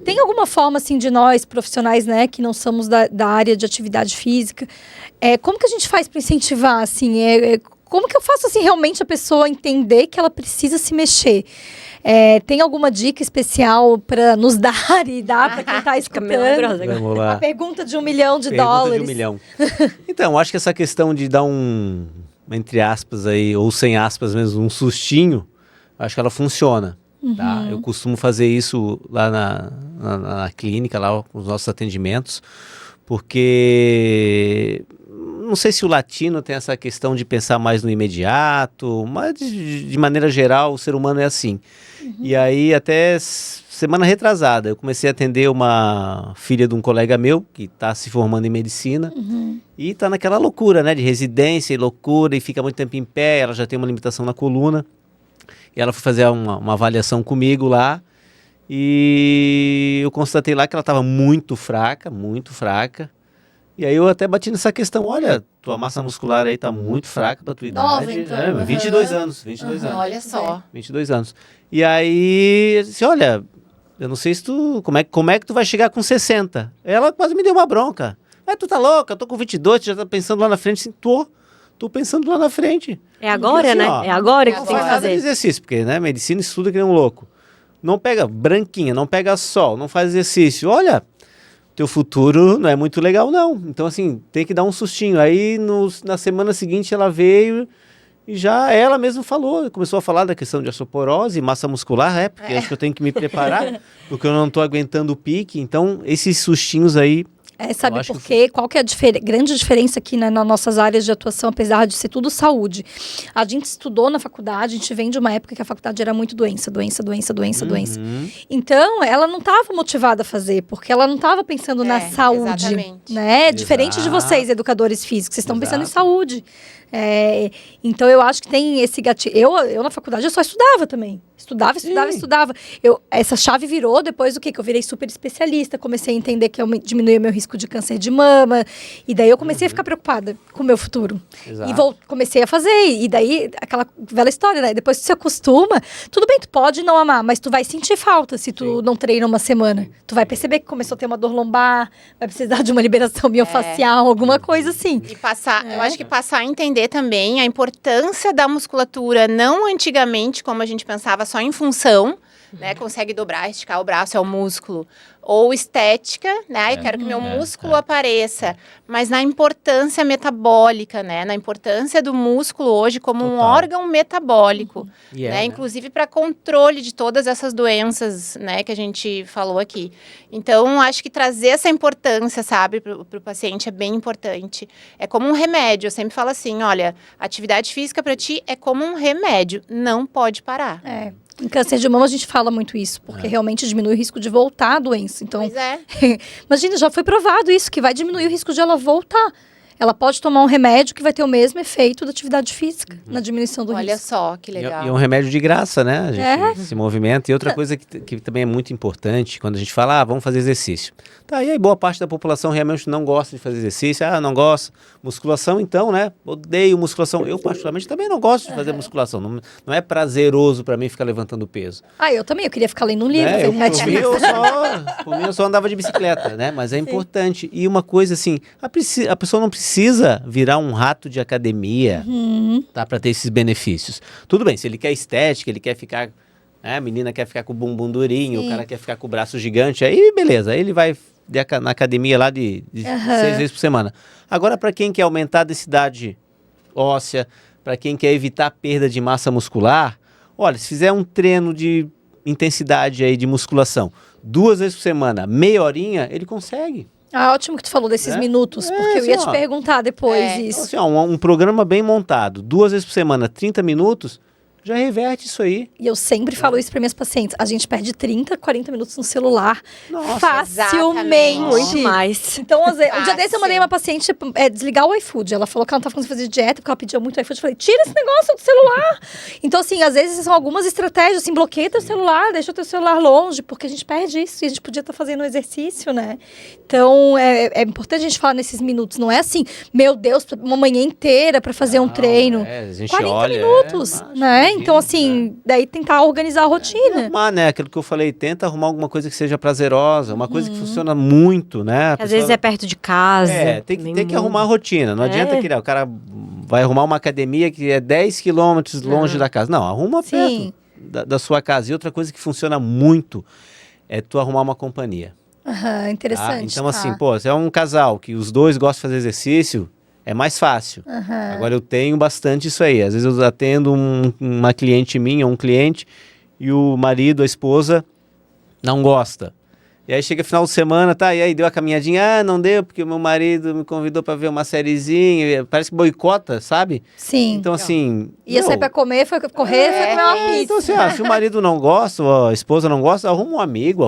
Tem alguma forma, assim, de nós, profissionais, né, que não somos da área de atividade física, como que a gente faz para incentivar, assim, como que eu faço, assim, realmente a pessoa entender que ela precisa se mexer? Tem alguma dica especial para nos dar e dar para quem está escutando? Vamos lá. A pergunta de $1 milhão. De $1 milhão. Então, acho que essa questão de dar entre aspas aí, ou sem aspas mesmo, um sustinho, acho que ela funciona. Tá? Eu costumo fazer isso lá na clínica, lá com os nossos atendimentos, porque não sei se o latino tem essa questão de pensar mais no imediato, mas de maneira geral o ser humano é assim. E aí até semana retrasada eu comecei a atender uma filha de um colega meu que está se formando em medicina e está naquela loucura, né, de residência e loucura, e fica muito tempo em pé, ela já tem uma limitação na coluna. E ela foi fazer uma avaliação comigo lá, e eu constatei lá que ela estava muito fraca, muito fraca. E aí eu até bati nessa questão, olha, tua massa muscular aí tá muito fraca pra tua idade. Nova, então. 22 anos, 22 anos. Olha só. 22 anos. E aí, eu disse, olha, eu não sei se como é que tu vai chegar com 60. Ela quase me deu uma bronca. Tu tá louca, eu tô com 22, tu já tá pensando lá na frente, assim, tô pensando lá na frente. É agora, assim, né? Ó, é agora que não tem que faz nada de fazer. exercício, porque, né, medicina estuda que nem um louco. Não pega branquinha, não pega sol, não faz exercício. Olha, teu futuro não é muito legal, não. Então, assim, tem que dar um sustinho. Aí, na semana seguinte, ela veio e já ela mesma começou a falar da questão de osteoporose, massa muscular, porque acho que eu tenho que me preparar, porque eu não tô aguentando o pique. Então, esses sustinhos aí Sabe Eu acho por quê? Qual que é a grande diferença aqui, né, nas nossas áreas de atuação, apesar de ser tudo saúde? A gente estudou na faculdade, a gente vem de uma época que a faculdade era muito doença. Então, ela não estava motivada a fazer, porque ela não estava pensando na saúde. Exatamente. Né? Diferente de vocês, educadores físicos, vocês estão pensando em saúde. Então, eu acho que tem esse gatilho. Eu na faculdade, eu só estudava também. Estudava. Essa chave virou depois do que eu virei super especialista. Comecei a entender que eu diminuía meu risco de câncer de mama. E daí eu comecei a ficar preocupada com o meu futuro. Exato. E comecei a fazer. E daí, aquela velha história, né? Depois que você acostuma, tudo bem, tu pode não amar, mas tu vai sentir falta se tu não treina uma semana. Tu vai perceber que começou a ter uma dor lombar, vai precisar de uma liberação miofacial, alguma coisa assim. E eu acho que passar a entender também a importância da musculatura, não antigamente, como a gente pensava, só em função, né? Consegue dobrar, esticar o braço, é o músculo. Ou estética, né? Eu quero que meu músculo apareça. Mas na importância metabólica, né? Na importância do músculo hoje como um órgão metabólico. Né? Inclusive para controle de todas essas doenças, né? Que a gente falou aqui. Então, acho que trazer essa importância, sabe? Para o paciente é bem importante. É como um remédio. Eu sempre falo assim, olha, atividade física para ti é como um remédio. Não pode parar. Em câncer de mama a gente fala muito isso, porque realmente diminui o risco de voltar a doença. Então, Pois é. imagina, já foi provado isso, que vai diminuir o risco de ela voltar. Ela pode tomar um remédio que vai ter o mesmo efeito da atividade física, na diminuição do risco. Olha só, que legal. E é um remédio de graça, né? A gente se movimenta. E outra coisa que também é muito importante, quando a gente fala, vamos fazer exercício. Tá, e aí boa parte da população realmente não gosta de fazer exercício. Não gosto. Musculação, então, né? Odeio musculação. Eu, particularmente, também não gosto de fazer musculação. Não é prazeroso para mim ficar levantando peso. Eu também. Eu queria ficar lendo um livro. Por mim, eu só andava de bicicleta, né? Mas é importante. E uma coisa assim, a pessoa não precisa virar um rato de academia, tá? Para ter esses benefícios. Tudo bem, se ele quer estética, ele quer ficar... A menina quer ficar com o bumbum durinho, o cara quer ficar com o braço gigante, aí beleza, aí ele vai na academia lá de 6 vezes por semana. Agora, para quem quer aumentar a densidade óssea, para quem quer evitar a perda de massa muscular, olha, se fizer um treino de intensidade aí de musculação 2 vezes por semana, meia horinha, ele consegue. Ótimo que tu falou desses minutos, porque eu ia te perguntar depois isso. Então, assim, um programa bem montado, 2 vezes por semana, 30 minutos, já reverte isso aí. E eu sempre falo isso para minhas pacientes. A gente perde 30, 40 minutos no celular facilmente. Muito mais. Então, um dia desse eu mandei uma paciente desligar o iFood. Ela falou que ela não estava conseguindo fazer dieta, porque ela pedia muito iFood. Eu falei, tira esse negócio do celular. Então, assim, às vezes são algumas estratégias, assim, bloqueia teu celular, deixa o teu celular longe, porque a gente perde isso e a gente podia estar fazendo um exercício, né? Então, é importante a gente falar nesses minutos. Não é assim, meu Deus, uma manhã inteira para fazer um treino. A gente 40 minutos, né? Então, assim, daí tentar organizar a rotina. Arrumar, né? Aquilo que eu falei, tenta arrumar alguma coisa que seja prazerosa, uma coisa que funciona muito, né? Às vezes é perto de casa. Tem que arrumar a rotina. Não adianta que o cara vai arrumar uma academia que é 10 quilômetros longe da casa. Não, arruma perto da sua casa. E outra coisa que funciona muito é tu arrumar uma companhia. Interessante. Então, assim, se é um casal que os dois gostam de fazer exercício, é mais fácil. Agora, eu tenho bastante isso aí. Às vezes eu atendo uma cliente minha, um cliente, e o marido, a esposa, não gosta. E aí chega final de semana, e aí deu a caminhadinha, não deu, porque o meu marido me convidou para ver uma sériezinha, parece que boicota, sabe? Sim. Então, assim... Ia sair para comer, foi correr, foi comer uma pizza. Então, assim, se o marido não gosta, ou a esposa não gosta, arruma um amigo,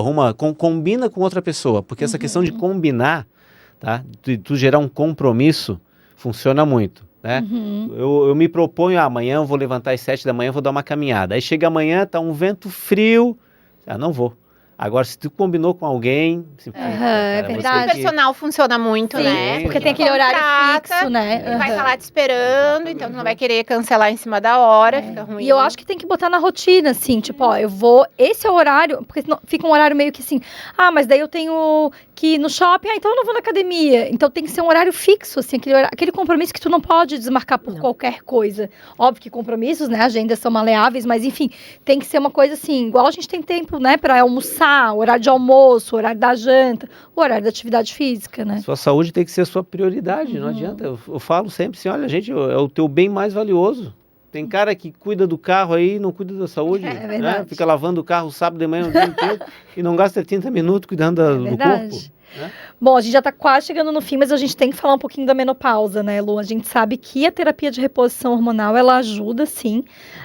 combina com outra pessoa, porque essa questão de combinar, tá? De tu gerar um compromisso, funciona muito, né? Eu me proponho, amanhã eu vou levantar às 7 da manhã, vou dar uma caminhada. Aí chega amanhã, tá um vento frio, não vou. Agora, se tu combinou com alguém... é verdade. O personal funciona muito, né? Porque tem aquele horário fixo, né? Ele vai estar lá te esperando, então tu não vai querer cancelar em cima da hora, fica ruim. E eu acho que tem que botar na rotina, assim, tipo, eu vou... Esse é o horário, porque senão fica um horário meio que assim, mas daí eu tenho que ir no shopping, então eu não vou na academia. Então tem que ser um horário fixo, assim, aquele compromisso que tu não pode desmarcar por qualquer coisa. Óbvio que compromissos, né, agendas são maleáveis, mas enfim, tem que ser uma coisa assim, igual a gente tem tempo, né, pra almoçar, horário de almoço, horário da janta, o horário da atividade física, né? Sua saúde tem que ser a sua prioridade, não adianta. Eu falo sempre assim, olha, gente, é o teu bem mais valioso. Tem cara que cuida do carro aí e não cuida da saúde. É verdade. Né? Fica lavando o carro sábado de manhã o dia inteiro e não gasta 30 minutos cuidando do corpo. né? Bom, a gente já está quase chegando no fim, mas a gente tem que falar um pouquinho da menopausa, né, Lu? A gente sabe que a terapia de reposição hormonal, ela ajuda, sim,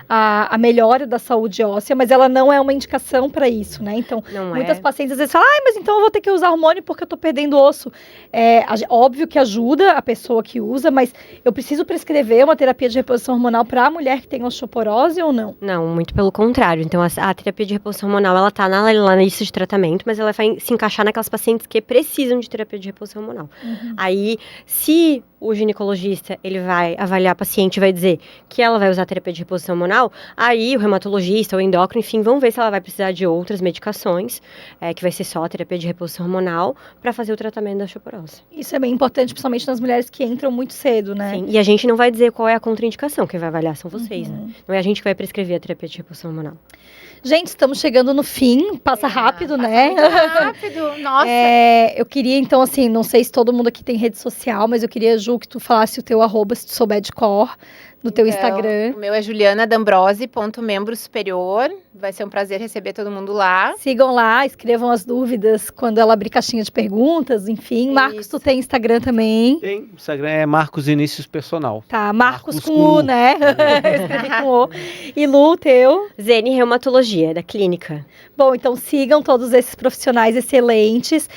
a melhora da saúde óssea, mas ela não é uma indicação para isso, né? Então, muitas pacientes às vezes falam, mas então eu vou ter que usar hormônio porque eu estou perdendo osso. Óbvio que ajuda a pessoa que usa, mas eu preciso prescrever uma terapia de reposição hormonal para a mulher que tem osteoporose ou não? Não, muito pelo contrário. Então, a terapia de reposição hormonal, ela tá na lista de tratamento, mas ela vai se encaixar naquelas pacientes que precisam de terapia de reposição hormonal. Aí, se o ginecologista, ele vai avaliar a paciente e vai dizer que ela vai usar terapia de reposição hormonal, aí o reumatologista ou endócrino, enfim, vão ver se ela vai precisar de outras medicações, que vai ser só a terapia de reposição hormonal, para fazer o tratamento da osteoporose. Isso é bem importante, principalmente nas mulheres que entram muito cedo, né? Sim, e a gente não vai dizer qual é a contraindicação, quem vai avaliar são vocês, né? Não é a gente que vai prescrever a terapia de reposição hormonal. Gente, estamos chegando no fim, passa rápido, né? Muito rápido, nossa. Eu queria, então, assim, não sei se todo mundo aqui tem rede social, mas eu queria, Ju, que tu falasse o teu @, se tu souber de cor, no teu Instagram. O meu é julianadambrose.membrosuperior. Vai ser um prazer receber todo mundo lá. Sigam lá, escrevam as dúvidas quando ela abrir caixinha de perguntas, enfim. Isso. Marcos, tu tem Instagram também? Tem, o Instagram é Marcos Inícios Personal. Tá, Marcos com U, né? Eu escrevi com O. E Lu, o teu? ZN Reumatologia, da clínica. Bom, então sigam todos esses profissionais excelentes.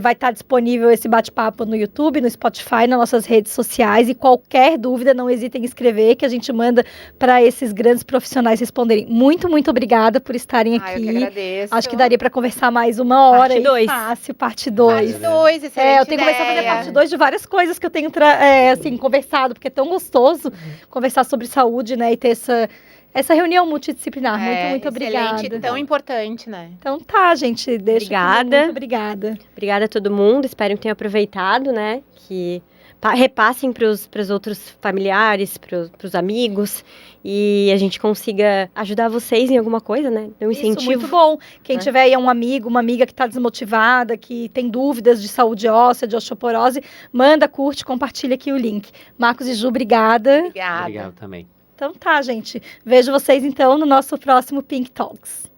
Vai estar disponível esse bate-papo no YouTube, no Spotify, nas nossas redes sociais. E qualquer dúvida, não hesitem em escrever, que a gente manda para esses grandes profissionais responderem. Muito, muito obrigada por estarem aqui. Eu que agradeço. Acho que daria para conversar mais uma hora. Parte 2. Fácil, parte 2. Parte 2, excelente Eu tenho que começar a fazer parte 2 de várias coisas que eu tenho assim, conversado, porque é tão gostoso conversar sobre saúde, né? E ter essa reunião multidisciplinar. Muito obrigada. Excelente, tão importante, né? Então tá, gente. Obrigada. Muito obrigada. Obrigada a todo mundo. Espero que tenham aproveitado, né? Que repassem para os outros familiares, para os amigos, e a gente consiga ajudar vocês em alguma coisa, né? Um incentivo. Isso, muito bom. Quem tiver aí um amigo, uma amiga que está desmotivada, que tem dúvidas de saúde óssea, de osteoporose, manda, curte, compartilha aqui o link. Marcos e Ju, obrigada. Obrigada. Obrigado também. Então tá, gente. Vejo vocês então no nosso próximo Pink Talks.